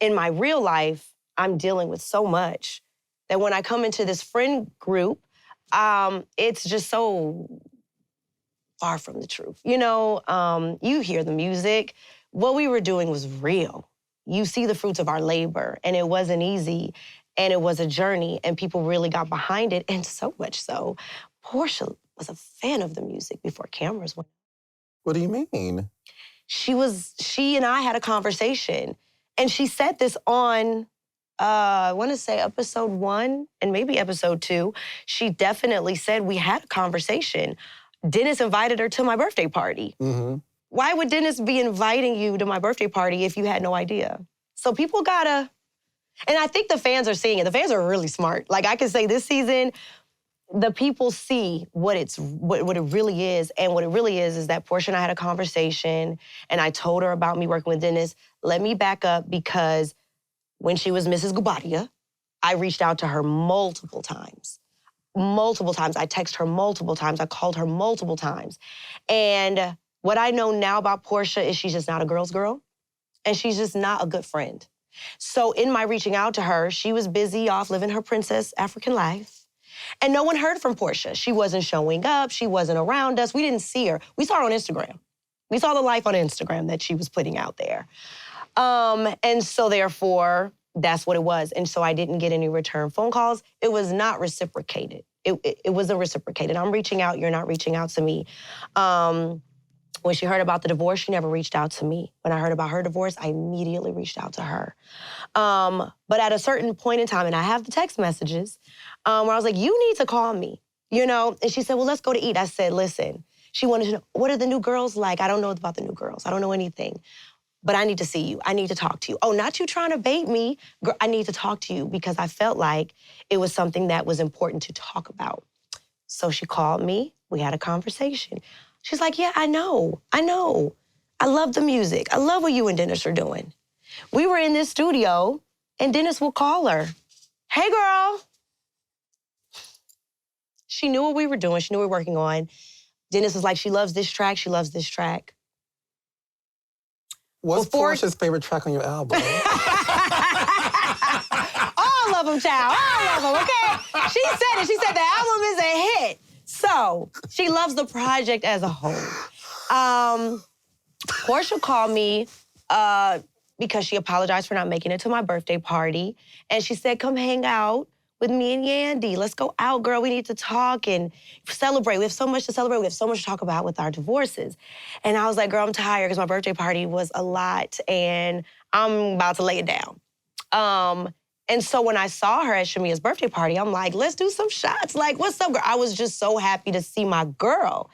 in my real life, I'm dealing with so much that when I come into this friend group, it's just so far from the truth. You know, you hear the music. What we were doing was real. You see the fruits of our labor, and it wasn't easy. And it was a journey, and people really got behind it, and so much so, Porsha was a fan of the music before cameras went. What do you mean? She and I had a conversation, and she said this on, I want to say episode 1 and maybe episode 2. She definitely said we had a conversation. Dennis invited her to my birthday party. Mm-hmm. Why would Dennis be inviting you to my birthday party if you had no idea? So people gotta, and I think the fans are seeing it. The fans are really smart. Like I can say this season, the people see what it really is. And what it really is that Porsha and I had a conversation, and I told her about me working with Dennis. Let me back up, because when she was Mrs. Gubadia, I reached out to her multiple times. Multiple times. I texted her multiple times. I called her multiple times. And what I know now about Porsha is she's just not a girl's girl, and she's just not a good friend. So in my reaching out to her, she was busy off living her princess African life. And no one heard from Porsha. She wasn't showing up. She wasn't around us. We didn't see her. We saw her on Instagram. We saw the life on Instagram that she was putting out there. And so therefore, that's what it was. And so I didn't get any return phone calls. It was not reciprocated. It wasn't reciprocated. I'm reaching out. You're not reaching out to me. When she heard about the divorce, she never reached out to me. When I heard about her divorce, I immediately reached out to her. But at a certain point in time, and I have the text messages, where I was like, you need to call me, you know? And she said, well, let's go to eat. I said, listen, she wanted to know, what are the new girls like? I don't know about the new girls. I don't know anything. But I need to see you. I need to talk to you. Oh, not you trying to bait me. Girl, I need to talk to you, because I felt like it was something that was important to talk about. So she called me. We had a conversation. She's like, yeah, I know. I love the music. I love what you and Dennis are doing. We were in this studio, and Dennis will call her. Hey, girl. She knew what we were doing. She knew what we were working on. Dennis was like, she loves this track. She loves this track. What's Porsha's favorite track on your album? All of them, child. All of them, okay? She said it. She said the album is a hit. So she loves the project as a whole. Porsha called me because she apologized for not making it to my birthday party. And she said, come hang out with me and Yandy. Let's go out, girl. We need to talk and celebrate. We have so much to celebrate. We have so much to talk about with our divorces. And I was like, girl, I'm tired, because my birthday party was a lot, and I'm about to lay it down. And so when I saw her at Shamia's birthday party, I'm like, let's do some shots. Like, what's up, girl? I was just so happy to see my girl.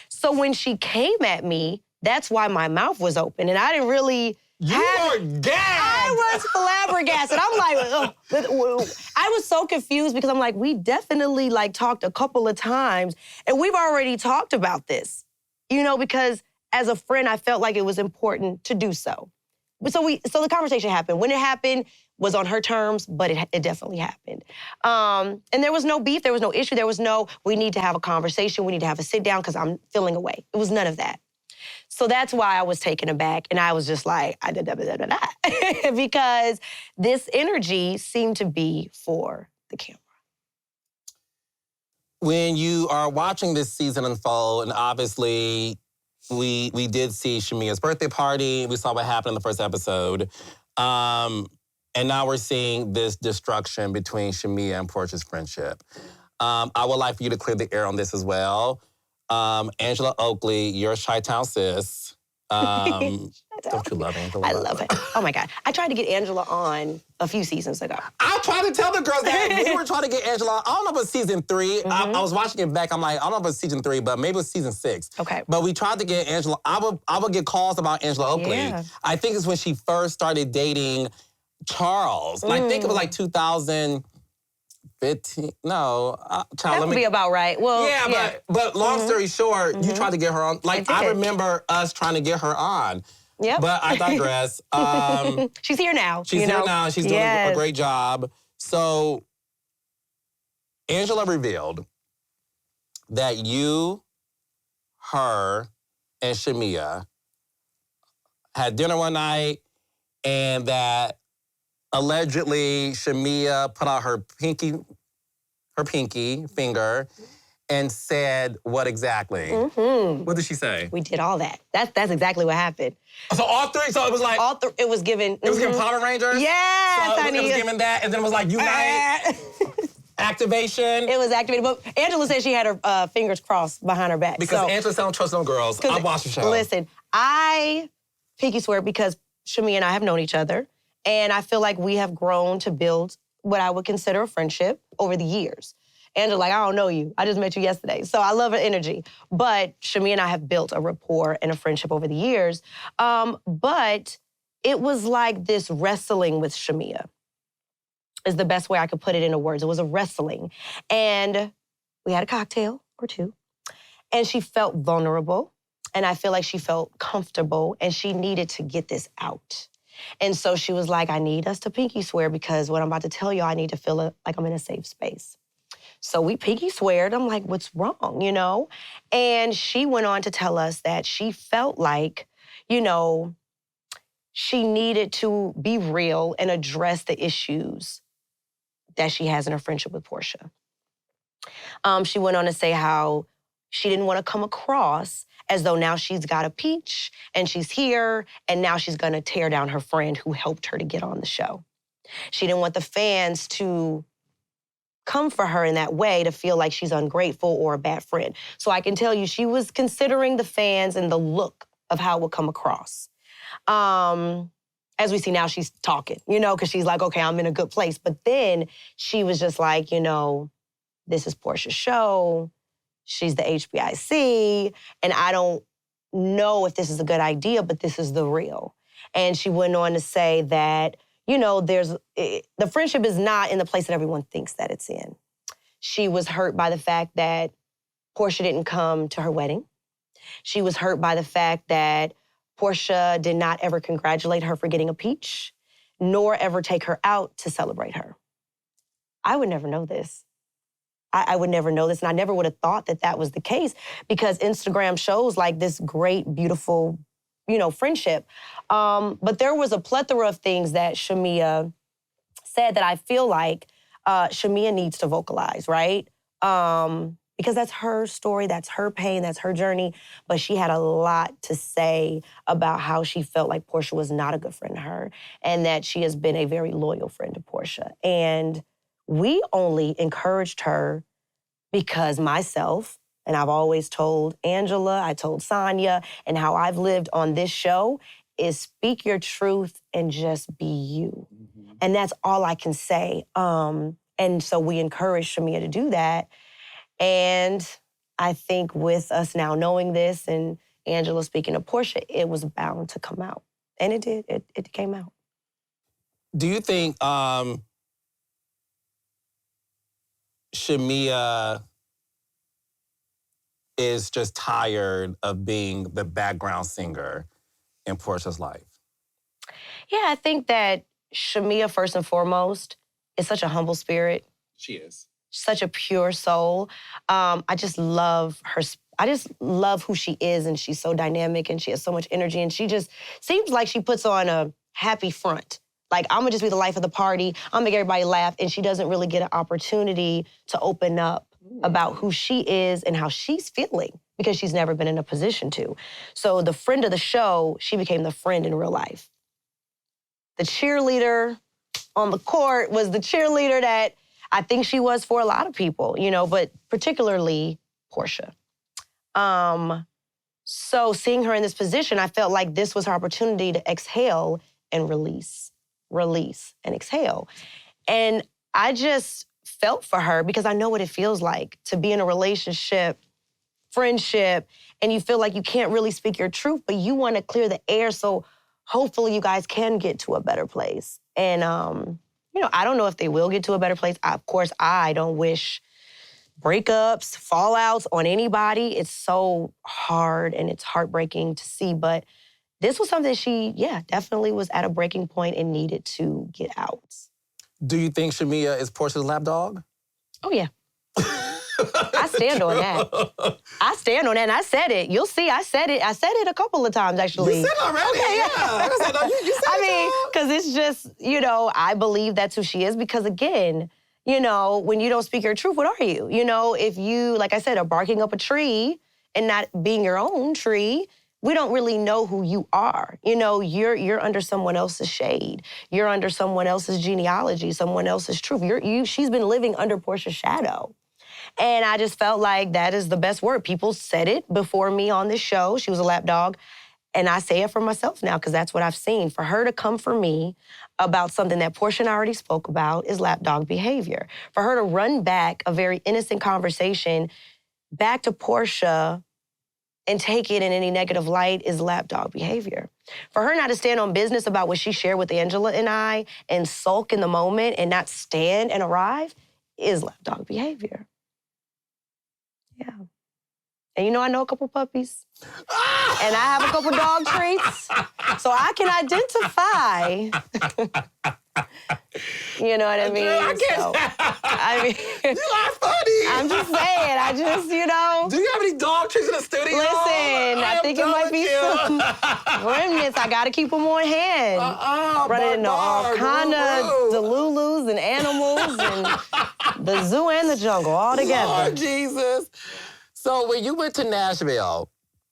So when she came at me, that's why my mouth was open, and I didn't really were gagged. I was flabbergasted. I'm like, ugh. I was so confused, because I'm like, we definitely like talked a couple of times, and we've already talked about this, you know, because as a friend, I felt like it was important to do so. So the conversation happened. When it happened was on her terms, but it definitely happened. And there was no beef, there was no issue, there was no, we need to have a conversation, we need to have a sit down, because I'm feeling away. It was none of that. So that's why I was taken aback, and I was just like, because this energy seemed to be for the camera. When you are watching this season unfold, and obviously we did see Shamia's birthday party, we saw what happened in the first episode, and now we're seeing this destruction between Shamia and Porsha's friendship. I would like for you to clear the air on this as well. Angela Oakley, your Chi-Town sis. Don't you love Angela? I love it. Oh my God. I tried to get Angela on a few seasons ago. I tried to tell the girls that we were trying to get Angela. I don't know if it's season 3. I was watching it back. I'm like, I don't know if it's season 3, but maybe it's season 6. Okay. But we tried to get Angela. I would get calls about Angela Oakley. Yeah. I think it's when she first started dating Charles. And I think it was like 2015. No, That would be about right. Well, yeah. But long story short, you tried to get her on. Like, I remember us trying to get her on. Yep. But I digress. She's here now. She's here now. She's doing a great job. So, Angela revealed that you, her, and Shamia had dinner one night, and that allegedly Shamia put out her pinky finger and said what exactly? What did she say? We did all that. That's exactly what happened. So all three, so it was like, It was given. it was giving Power Rangers? Yes, so honey. it was giving that, and then it was like Unite, activation. It was activated. But Angela said she had her fingers crossed behind her back. Because Angela said, don't trust no girls. I watched the show. Listen, I pinky swear because Shamia and I have known each other, and I feel like we have grown to build what I would consider a friendship over the years. Angela, like, I don't know you. I just met you yesterday. So I love her energy. But Shamia and I have built a rapport and a friendship over the years. But it was like this wrestling with Shamia is the best way I could put it into words. It was a wrestling. And we had a cocktail or two. And she felt vulnerable. And I feel like she felt comfortable. And she needed to get this out. And so she was like, I need us to pinky swear because what I'm about to tell you, I need to feel like I'm in a safe space. So we pinky sweared. I'm like, what's wrong, you know? And she went on to tell us that she felt like, you know, she needed to be real and address the issues that she has in her friendship with Porsha. She went on to say how she didn't want to come across as though now she's got a peach and she's here and now she's going to tear down her friend who helped her to get on the show. She didn't want the fans to come for her in that way to feel like she's ungrateful or a bad friend. So I can tell you she was considering the fans and the look of how it would come across. As we see now, she's talking, you know, because she's like, okay, I'm in a good place. But then she was just like, you know, this is Porsha's show. She's the HBIC. And I don't know if this is a good idea, but this is the real. And she went on to say that, you know, the friendship is not in the place that everyone thinks that it's in. She was hurt by the fact that Porsha didn't come to her wedding. She was hurt by the fact that Porsha did not ever congratulate her for getting a peach, nor ever take her out to celebrate her. I would never know this. I would never know this, and I never would have thought that that was the case because Instagram shows like this great, beautiful, you know, friendship. But there was a plethora of things that Shamia said that I feel like Shamia needs to vocalize, right? Because that's her story, that's her pain, that's her journey. But she had a lot to say about how she felt like Porsha was not a good friend to her and that she has been a very loyal friend to Porsha. And we only encouraged her because myself, and I've always told Angela, I told Sonia, and how I've lived on this show is speak your truth and just be you. Mm-hmm. And that's all I can say. And so we encouraged Shamia to do that. And I think with us now knowing this and Angela speaking to Porsha, it was bound to come out. And it did. It came out. Do you think Shamia is just tired of being the background singer in Porsha's life? Yeah, I think that Shamia, first and foremost, is such a humble spirit. She is. Such a pure soul. I just love her. I just love who she is, and she's so dynamic, and she has so much energy, and she just seems like she puts on a happy front. Like, I'm gonna just be the life of the party. I'm gonna make everybody laugh, and she doesn't really get an opportunity to open up about who she is and how she's feeling because she's never been in a position to. So the friend of the show, she became the friend in real life. The cheerleader on the court was the cheerleader that I think she was for a lot of people, you know, but particularly Porsha. So seeing her in this position, I felt like this was her opportunity to exhale and release and exhale. And I just felt for her because I know what it feels like to be in a relationship, friendship, and you feel like you can't really speak your truth, but you want to clear the air so hopefully you guys can get to a better place. And, you know, I don't know if they will get to a better place. Of course, I don't wish breakups, fallouts on anybody. It's so hard and it's heartbreaking to see, but this was something she, definitely was at a breaking point and needed to get out. Do you think Shamia is Porsha's lapdog? Oh, yeah. I stand on that. I stand on that, and I said it. You'll see, I said it. I said it a couple of times, actually. You said it already, okay, yeah. You said I mean, because it's just, you know, I believe that's who she is because, again, You know, when you don't speak your truth, what are you? You know, if you, like I said, are barking up a tree and not being your own tree, we don't really know who you are. You know, you're under someone else's shade. You're under someone else's genealogy, someone else's truth. She's been living under Porsha's shadow. And I just felt like that is the best word. People said it before me on this show. She was a lapdog. And I say it for myself now because that's what I've seen. For her to come for me about something that Porsha and I already spoke about is lapdog behavior. For her to run back a very innocent conversation back to Porsha and take it in any negative light is lapdog behavior. For her not to stand on business about what she shared with Angela and I and sulk in the moment and not stand and arrive is lapdog behavior. Yeah. And you know, I know a couple puppies. And I have a couple dog treats. So I can identify. You know what I mean? I can't. So, I mean, You are funny. I'm just saying, you know. Do you have any dog treats in the studio? Listen, I think it might be some remnants. I gotta keep them on hand. Running into all kind of Delulus and animals and the zoo and the jungle all together. Lord Jesus. So when you went to Nashville,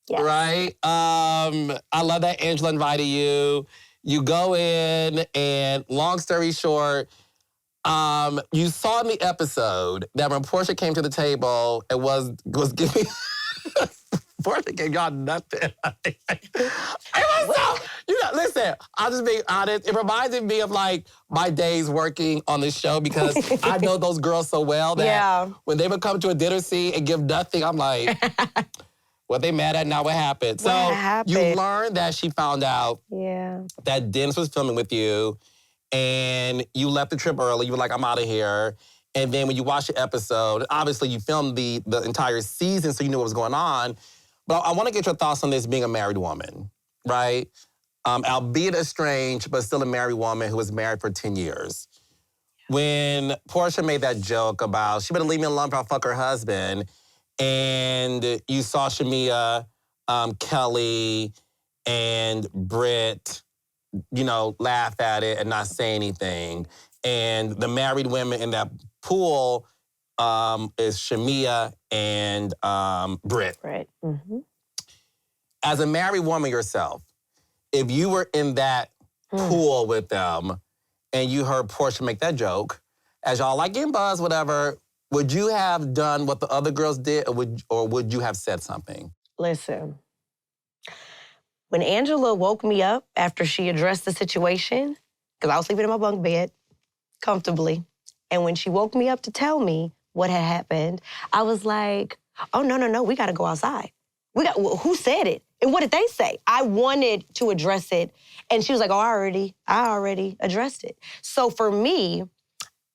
Yes. right? I love that Angela invited you. You go in, and long story short, you saw in the episode that when Porsha came to the table, it was giving. Porsha gave y'all nothing. It was so. You know, listen. I'll just be honest. It reminded me of like my days working on the show because I know those girls so well that when they would come to a dinner scene and give nothing, I'm like. What they mad at now? What happened? What happened? You learned that she found out Yeah. that Dennis was filming with you, and you left the trip early. You were like, I'm out of here. And then when you watched the episode, obviously you filmed the entire season, so you knew what was going on. But I want to get your thoughts on this being a married woman, right? Albeit estranged, but still a married woman who was married for 10 years. When Porsha made that joke about, she better leave me alone if I fuck her husband, and you saw Shamia, Kelly, and Britt, you know, laugh at it and not say anything. And the married women in that pool is Shamia and Britt. Right. Mm-hmm. As a married woman yourself, if you were in that pool with them and you heard Porsha make that joke, as y'all like getting buzzed, whatever, would you have done what the other girls did, or would you have said something? Listen, when Angela woke me up after she addressed the situation, because I was sleeping in my bunk bed comfortably, and when she woke me up to tell me what had happened, I was like, oh, no, we got to go outside. Who said it? And what did they say? I wanted to address it, and she was like, oh, I already addressed it. So for me,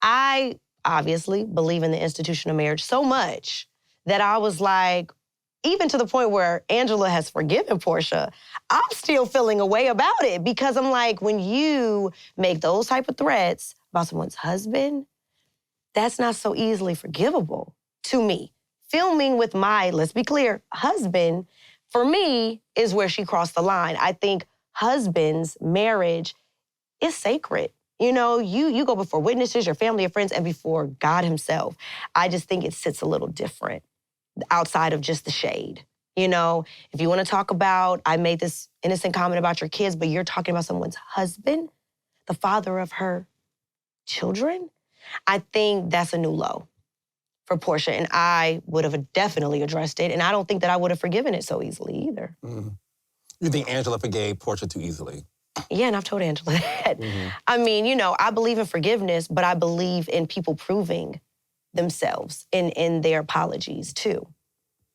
I obviously believe in the institution of marriage so much that I was like, even to the point where Angela has forgiven Porsha, I'm still feeling a way about it because I'm like, when you make those type of threats about someone's husband, that's not so easily forgivable to me. Filming with my, let's be clear, husband, for me, is where she crossed the line. I think husbands, marriage is sacred. You know, you go before witnesses, your family, your friends, and before God himself. I just think it sits a little different outside of just the shade. You know, if you want to talk about, I made this innocent comment about your kids, but you're talking about someone's husband, the father of her children, I think that's a new low for Porsha. And I would have definitely addressed it. And I don't think that I would have forgiven it so easily either. Mm-hmm. You think Angela forgave Porsha too easily? Yeah, and I've told Angela that. Mm-hmm. I mean, you know, I believe in forgiveness, but I believe in people proving themselves in their apologies too.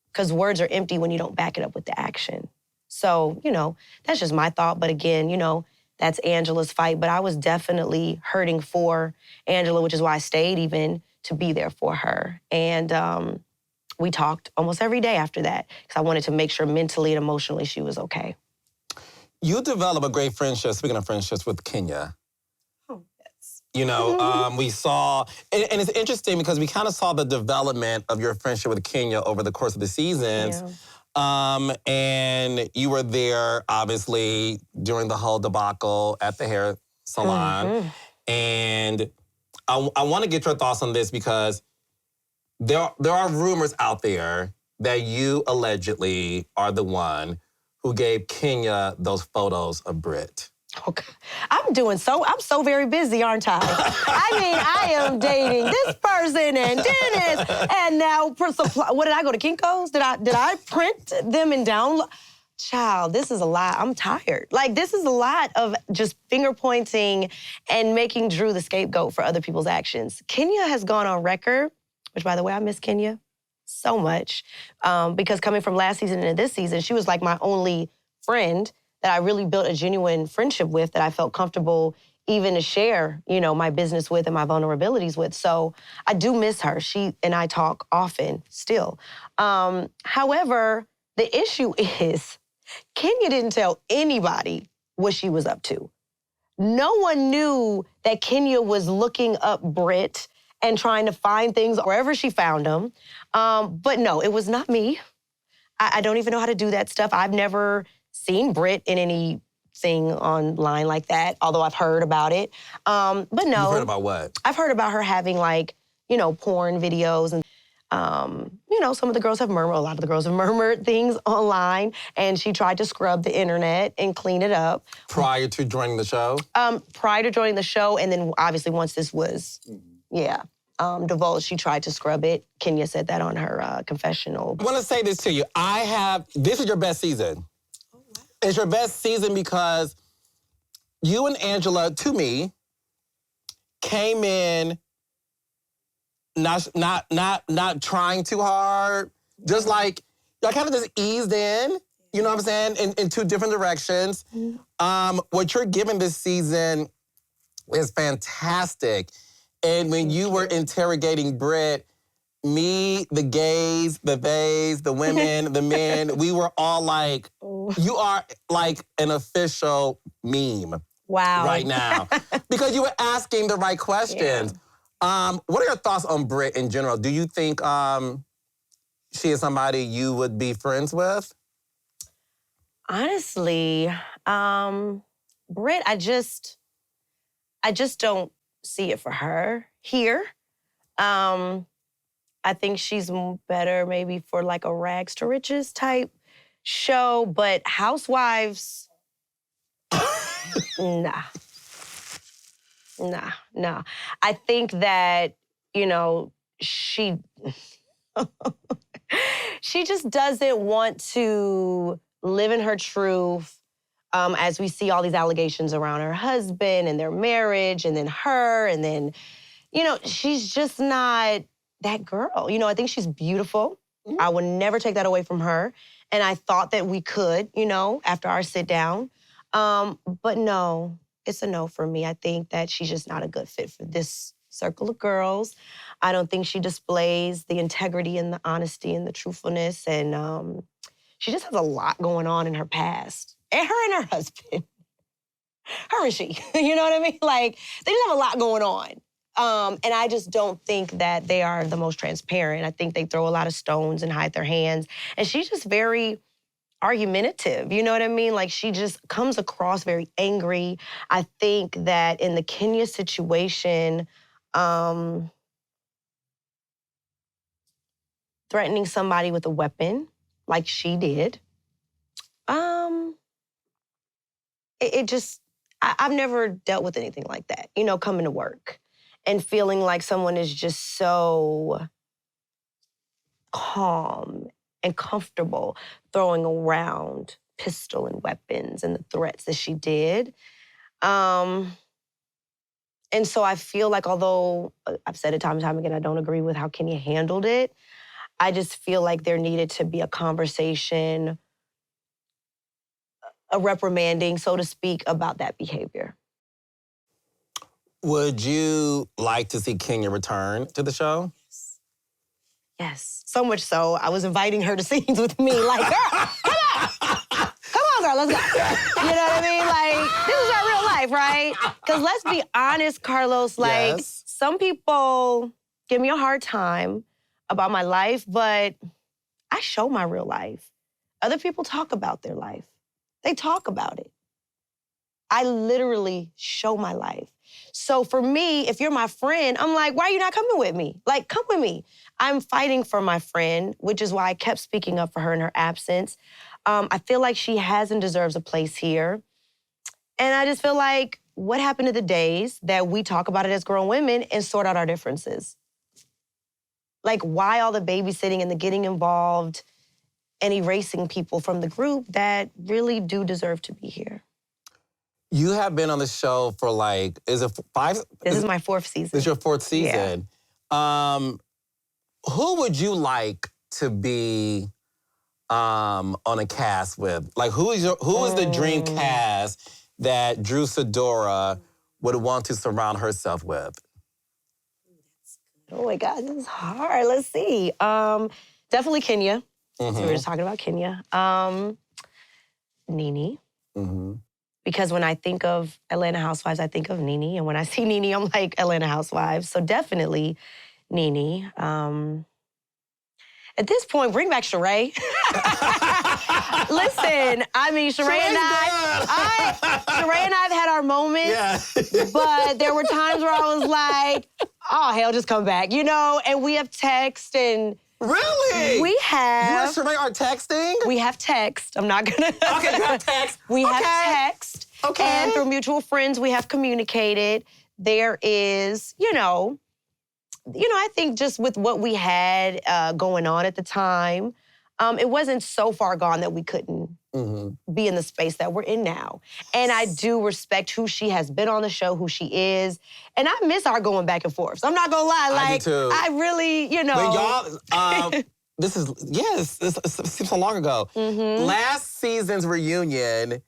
Because words are empty when you don't back it up with the action. So, you know, that's just my thought. But again, you know, that's Angela's fight. But I was definitely hurting for Angela, which is why I stayed even to be there for her. And we talked almost every day after that because I wanted to make sure mentally and emotionally she was okay. You develop a great friendship, speaking of friendships, with Kenya. Oh, yes. You know, we saw, and it's interesting because we kind of saw the development of your friendship with Kenya over the course of the seasons. Yeah. And you were there, obviously, during the whole debacle at the hair salon. Mm-hmm. And I want to get your thoughts on this because there are rumors out there that you allegedly are the one who gave Kenya those photos of Brit. Okay. I'm so very busy, aren't I? I mean, I am dating this person and Dennis, and now for supply. What did I go to Kinko's? Did I print them and download? Child, this is a lot. I'm tired. Like, this is a lot of just finger pointing and making Drew the scapegoat for other people's actions. Kenya has gone on record, which, by the way, I miss Kenya so much, because coming from last season into this season, she was like my only friend that I really built a genuine friendship with, that I felt comfortable even to share, my business with and my vulnerabilities with. So I do miss her. She and I talk often still. However, the issue is Kenya didn't tell anybody what she was up to. No one knew that Kenya was looking up Brit and trying to find things wherever she found them. But no, it was not me. I don't even know how to do that stuff. I've never seen Brit in anything online like that, although I've heard about it. But no. You heard about what? I've heard about her having porn videos and some of the girls have murmured, a lot of the girls have murmured things online, and she tried to scrub the internet and clean it up. Prior to joining the show? Prior to joining the show, and then obviously once this was, divulged, she tried to scrub it. Kenya said that on her confessional. I want to say this to you. This is your best season. It's your best season because you and Angela, to me, came in not trying too hard. Just like, y'all kind of just eased in, you know what I'm saying, in two different directions. What you're giving this season is fantastic. And when you were interrogating Brit, me, the gays, the theys, the women, the men, we were all like, you are like an official meme. Wow. Right now. Because you were asking the right questions. Yeah. What are your thoughts on Brit in general? Do you think she is somebody you would be friends with? Honestly, Brit, I just don't see it for her here. I think she's better maybe for like a rags to riches type show, but Housewives, nah. I think that, she just doesn't want to live in her truth, as we see all these allegations around her husband and their marriage and then her and then, she's just not that girl. I think she's beautiful. Mm-hmm. I would never take that away from her. And I thought that we could, after our sit down. But no, it's a no for me. I think that she's just not a good fit for this circle of girls. I don't think she displays the integrity and the honesty and the truthfulness. And she just has a lot going on in her past. And her husband. Her and she. You know what I mean? Like, they just have a lot going on. And I just don't think that they are the most transparent. I think they throw a lot of stones and hide their hands. And she's just very argumentative, you know what I mean? Like, she just comes across very angry. I think that in the Kenya situation, threatening somebody with a weapon, like she did, I've never dealt with anything like that, coming to work and feeling like someone is just so calm and comfortable throwing around pistol and weapons and the threats that she did. And so I feel like, although I've said it time and time again, I don't agree with how Kenya handled it, I just feel like there needed to be a conversation, a reprimanding, so to speak, about that behavior. Would you like to see Kenya return to the show? Yes. So much so, I was inviting her to scenes with me. Like, girl, come on. Come on, girl, let's go. You know what I mean? Like, this is our real life, right? Because let's be honest, Carlos, like, some people give me a hard time about my life, but I show my real life. Other people talk about their life. They talk about it. I literally show my life. So for me, if you're my friend, I'm like, why are you not coming with me? Like, come with me. I'm fighting for my friend, which is why I kept speaking up for her in her absence. I feel like she has and deserves a place here. And I just feel like, what happened to the days that we talk about it as grown women and sort out our differences? Like, why all the babysitting and the getting involved and erasing people from the group that really do deserve to be here? You have been on the show for like, is it 5? This is my 4th season. This is your 4th season. Who would you like to be on a cast with? Like, who is the dream cast that Drew SIDORA would want to surround herself with? Oh my God, this is hard. Let's see. Definitely Kenya. So we were just talking about Kenya. Nene. Because when I think of Atlanta Housewives, I think of Nene. And when I see Nene, I'm like, Atlanta Housewives. So definitely Nene. At this point, bring back Sheree. Listen, I mean, Sheree and I have had our moments, but there were times where I was like, oh, hell, just come back, you know? And we have text and... Really? We have... You and Sheree are texting? We have text. I'm not gonna... Okay, you have text. We have text. Okay. And through mutual friends, we have communicated. There is, I think just with what we had going on at the time, it wasn't so far gone that we couldn't be in the space that we're in now. And I do respect who she has been on the show, who she is. And I miss our going back and forth. So I'm not gonna lie. I do too. I really, When y'all, this seems so long ago. Last season's reunion,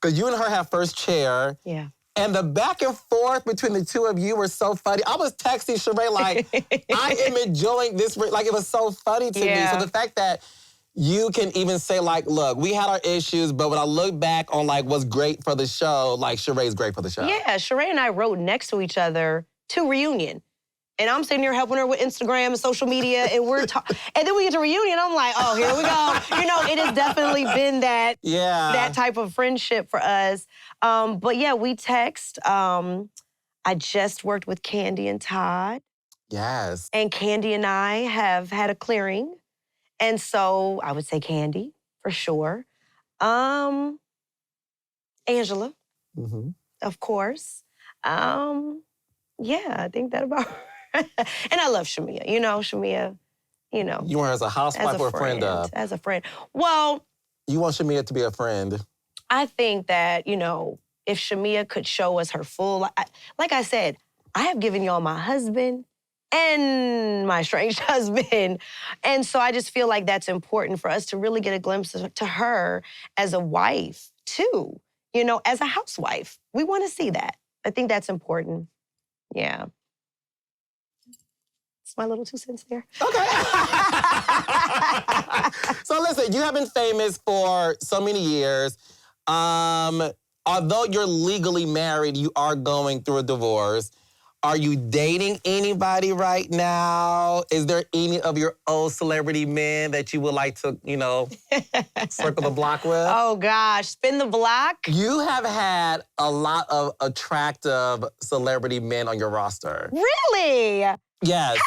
because you and her have first chair. Yeah. And the back and forth between the two of you were so funny. I was texting Sheree like, I am enjoying this. Like, it was so funny to me. So the fact that you can even say like, look, we had our issues, but when I look back on like what's great for the show, like Sheree's great for the show. Yeah, Sheree and I wrote next to each other to reunion. And I'm sitting here helping her with Instagram and social media, and we're talking. And then we get to reunion, I'm like, oh, here we go. It has definitely been that type of friendship for us. But yeah, we text. I just worked with Candy and Todd. Yes. And Candy and I have had a clearing. And so I would say Candy, for sure. Angela, of course. Yeah, I think that about... And I love Shamia. Shamia, You want her as a housewife or a friend of? As a friend. Well... You want Shamia to be a friend? I think that, if Shamia could show us her full... Like I said, I have given y'all my husband and my estranged husband. And so I just feel like that's important for us to really get a glimpse to her as a wife, too. As a housewife. We want to see that. I think that's important. Yeah. It's my little 2 cents there. Okay. So listen, you have been famous for so many years. Although you're legally married, you are going through a divorce. Are you dating anybody right now? Is there any of your old celebrity men that you would like to, circle the block with? Oh, gosh. Spin the block? You have had a lot of attractive celebrity men on your roster. Really? Yes.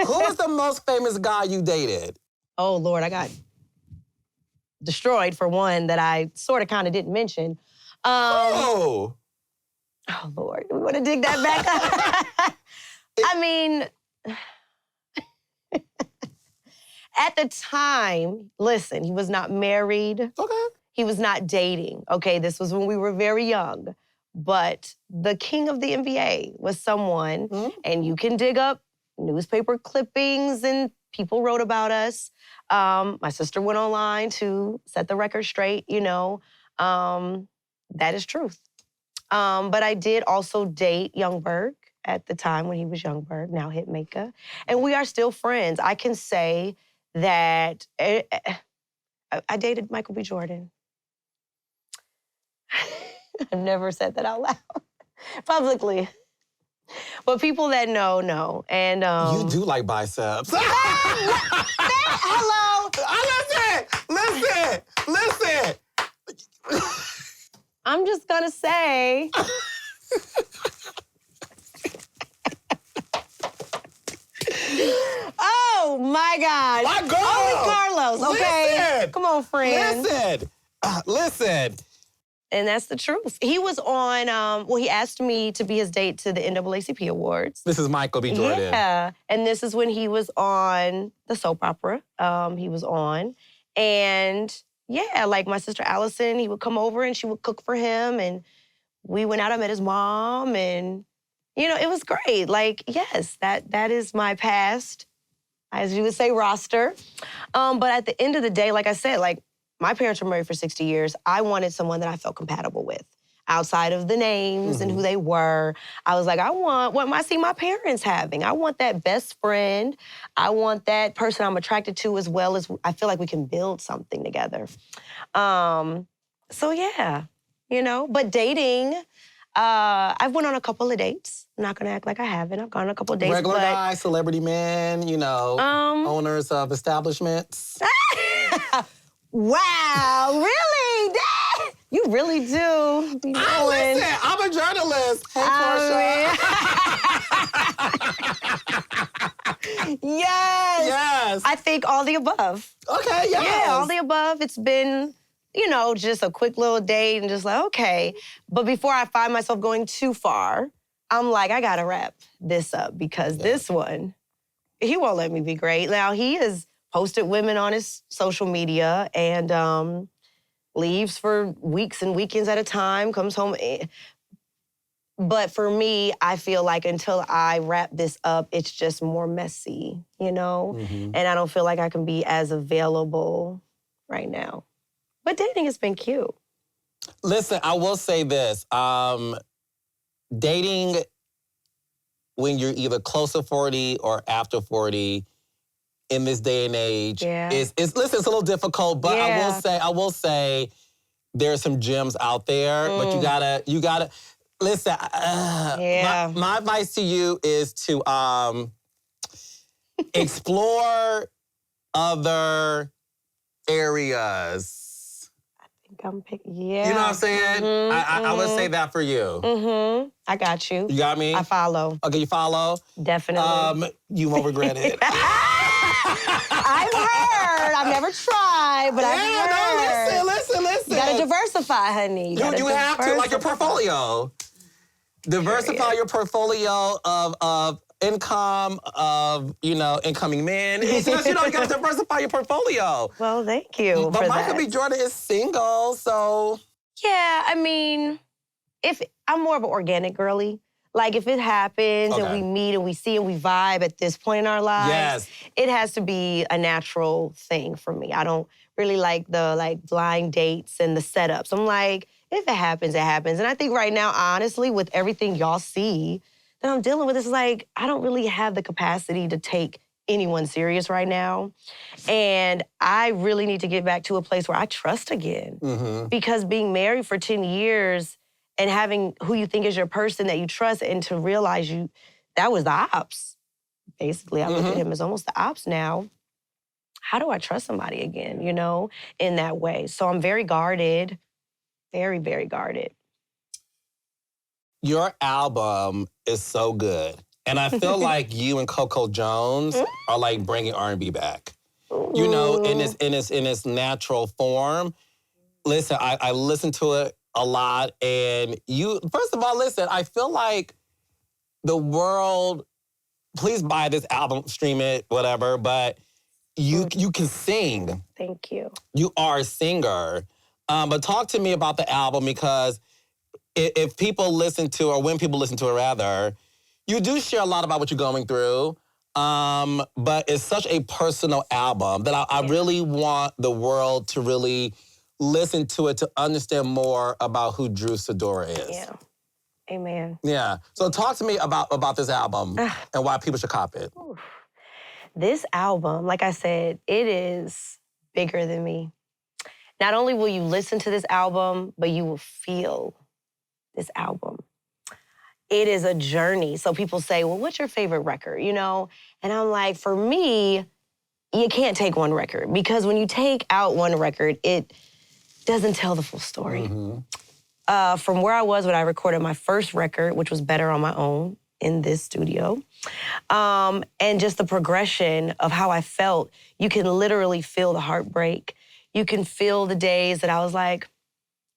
Who was the most famous guy you dated? Oh, Lord, I got destroyed for one that I sort of kind of didn't mention. Oh, Lord, we want to dig that back up. I mean, at the time, listen, he was not married. Okay. He was not dating. Okay, this was when we were very young. But the king of the NBA was someone, and you can dig up newspaper clippings and people wrote about us. My sister went online to set the record straight, That is truth. But I did also date Youngberg at the time when he was Youngberg, now Hitmaker. And we are still friends. I can say that I dated Michael B. Jordan. I've never said that out loud publicly. But people that know. And you do like biceps. Hello. Listen. I'm just gonna say. Oh my gosh. My girl. Only Carlos, okay? Listen. Come on, friend. Listen. And that's the truth. He was on, he asked me to be his date to the NAACP Awards. This is Michael B. Jordan. Yeah, and this is when he was on the soap opera. He was on. And yeah, like my sister Allison, he would come over and she would cook for him. And we went out, I met his mom, and it was great. Like, yes, that is my past, as you would say, roster. But at the end of the day, like I said, like, my parents were married for 60 years. I wanted someone that I felt compatible with. Outside of the names and who they were, I was like, I want what I see my parents having. I want that best friend. I want that person I'm attracted to, as well as I feel like we can build something together. So yeah, but dating, I've went on a couple of dates. I'm not gonna act like I haven't. I've gone on a couple of dates. Regular guys, celebrity men, owners of establishments. Wow, really? Dad? You really do. Be knowing. Listen, I'm a journalist. Hey, Porsha. Yes. I think all the above. Okay, yes. Yeah, all the above. It's been, just a quick little date and just like, okay. But before I find myself going too far, I'm like, I gotta wrap this up because this one, he won't let me be great. Now, he has posted women on his social media and leaves for weeks and weekends at a time, comes home. But for me, I feel like until I wrap this up, it's just more messy, And I don't feel like I can be as available right now. But dating has been cute. Listen, I will say this. Dating when you're either close to 40 or after 40 in this day and age is listen, it's a little difficult, but I will say there's some gems out there, but you gotta listen. My advice to you is to explore other areas. I'm picking, You know what I'm saying? I would say that for you. I got you. You got me? I follow. Okay, you follow? Definitely. You won't regret it. I've heard. I've never tried, but I've heard. No, listen. You gotta diversify, honey. You have to, like your portfolio. Diversify your portfolio of income, of, incoming men. You gotta diversify your portfolio. Well, thank you. But Michael B. Jordan is single, so. Yeah, I mean, if I'm more of an organic girly. Like, if it happens and we meet and we see and we vibe at this point in our lives, it has to be a natural thing for me. I don't really like the blind dates and the setups. I'm like, if it happens, it happens. And I think right now, honestly, with everything y'all see that I'm dealing with, it's like I don't really have the capacity to take anyone serious right now. And I really need to get back to a place where I trust again. Because being married for 10 years and having who you think is your person that you trust, and to realize that was the ops. Basically, I look at him as almost the ops now. How do I trust somebody again, in that way? So I'm very guarded, very, very guarded. Your album is so good. And I feel like you and Coco Jones are like bringing R&B back. In its natural form. Listen, I listen to it a lot, and first of all, listen, I feel like the world, please buy this album, stream it, whatever, but you can sing. Thank you. You are a singer. But talk to me about the album, because if people listen to, or when people listen to it rather, you do share a lot about what you're going through, but it's such a personal album that I really want the world to really listen to it to understand more about who Drew SIDORA is. Yeah. Amen. Yeah. So talk to me about this album and why people should cop it. This album, like I said, it is bigger than me. Not only will you listen to this album, but you will feel this album. It is a journey. So people say, well, what's your favorite record, And I'm like, for me, you can't take one record, because when you take out one record, it doesn't tell the full story. from where I was when I recorded my first record, which was Better on My Own in this studio, and just the progression of how I felt, you can literally feel the heartbreak. You can feel the days that I was like,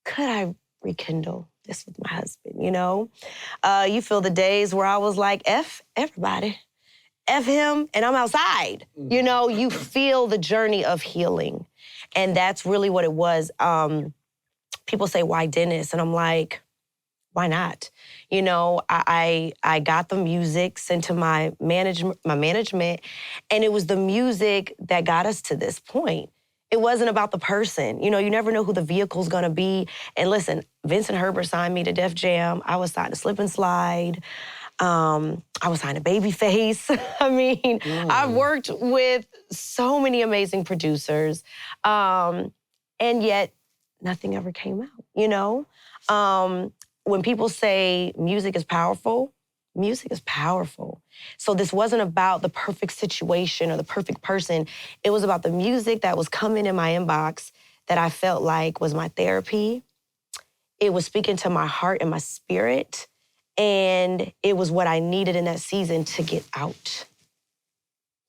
could I rekindle this with my husband, you know? You feel the days where I was like, F everybody. F him, and I'm outside. You know, you feel the journey of healing. And that's really what it was. People say, why Dennis? And I'm like, why not? You know, I got the music sent to my management, and it was the music that got us to this point. It wasn't about the person. You know, you never know who the vehicle's gonna be. And listen, Vincent Herbert signed me to Def Jam. I was signed to Slip and Slide. I was signed to Babyface. I mean, I've worked with so many amazing producers, and yet nothing ever came out, you know? When people say music is powerful, music is powerful. So this wasn't about the perfect situation or the perfect person. It was about the music that was coming in my inbox that I felt like was my therapy. It was speaking to my heart and my spirit. And it was what I needed in that season to get out,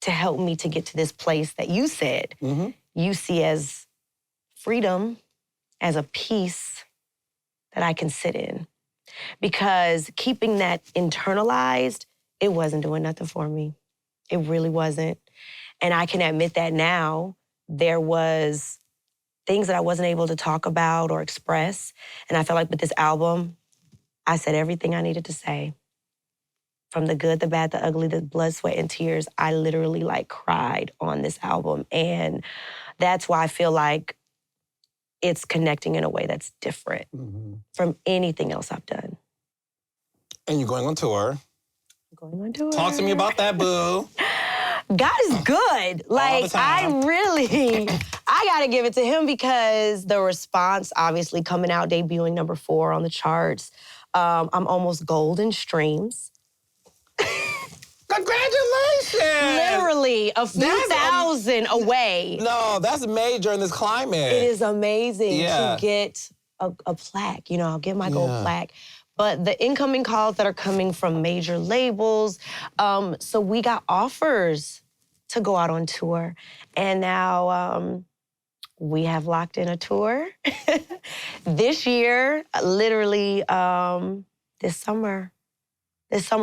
to help me to get to this place that you said you see as freedom, as a peace that I can sit in. Because keeping that internalized, it wasn't doing nothing for me. It really wasn't. And I can admit that now. There was things that I wasn't able to talk about or express. And I felt like with this album, I said everything I needed to say. From the good, the bad, the ugly, the blood, sweat, and tears, I literally cried on this album. And that's why I feel like it's connecting in a way that's different from anything else I've done. And you're going on tour. I'm going on tour. Talk to me about that, boo. God is good. Like, I gotta give it to him because the response, obviously, coming out, debuting number 4 on the charts. I'm almost gold in streams. Congratulations! Literally a few thousand away. No, that's major in this climate. It is amazing to get a plaque. You know, I'll get my gold plaque. But the incoming calls that are coming from major labels, so we got offers to go out on tour. And now we have locked in a tour this year, literally this summer,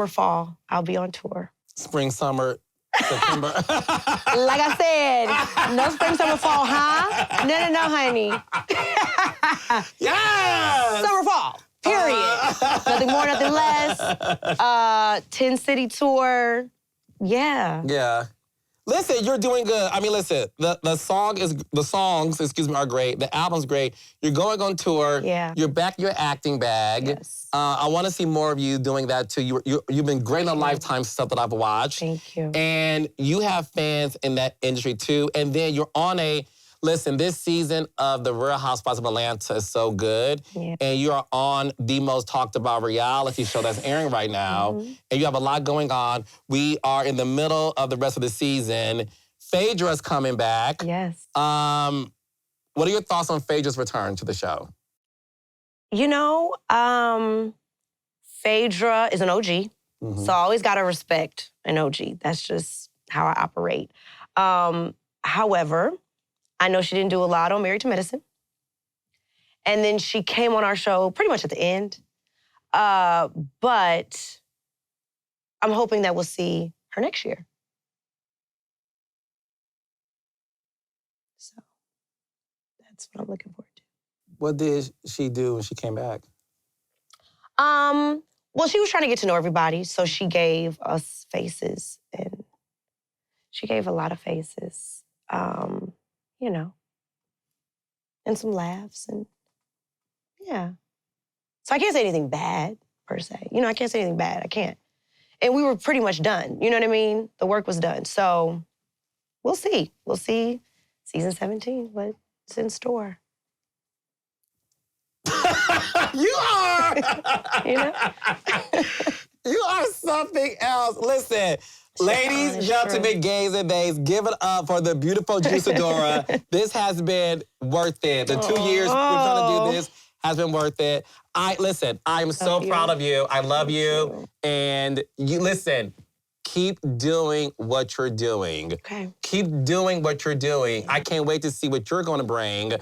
fall, I'll be on tour. Spring, summer, September. Like I said, no spring, summer, fall, huh? No, honey. Yes! Summer, fall, period. Nothing more, nothing less. 10-city tour, yeah. Yeah. Listen, you're doing good. I mean, listen, the songs are great. The album's great. You're going on tour. Yeah. You're back in your acting bag. Yes. I want to see more of you doing that too. You've been great in the Lifetime stuff that I've watched. Thank you. And you have fans in that industry too. And then you're on this season of The Real Housewives of Atlanta is so good. Yeah. And you are on the most talked about reality show that's airing right now. And you have a lot going on. We are in the middle of the rest of the season. Phaedra's coming back. Yes. What are your thoughts on Phaedra's return to the show? You know, Phaedra is an OG. So I always gotta respect an OG. That's just how I operate. However, I know she didn't do a lot on Married to Medicine. And then she came on our show pretty much at the end. But I'm hoping that we'll see her next year. So that's what I'm looking forward to. What did she do when she came back? Well, she was trying to get to know everybody, so she gave us faces, and she gave a lot of faces. You know, and some laughs, and yeah. So I can't say anything bad, per se. You know, I can't say anything bad, I can't. And we were pretty much done, you know what I mean? The work was done, so we'll see. We'll see season 17, what's in store. You are! You know? You are something else. Listen, ladies, gentlemen, gays and days, give it up for the beautiful SIDORA. This has been worth it. The 2 years we've been trying to do this has been worth it. Listen, I'm so proud of you. I love you. And you listen, keep doing what you're doing. Okay. Keep doing what you're doing. I can't wait to see what you're going to bring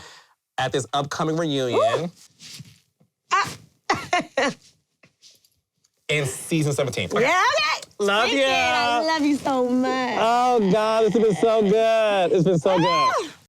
at this upcoming reunion. In season 17. Okay. Yeah, okay. Love you. I love you so much. Oh, God, this has been so good. It's been so good.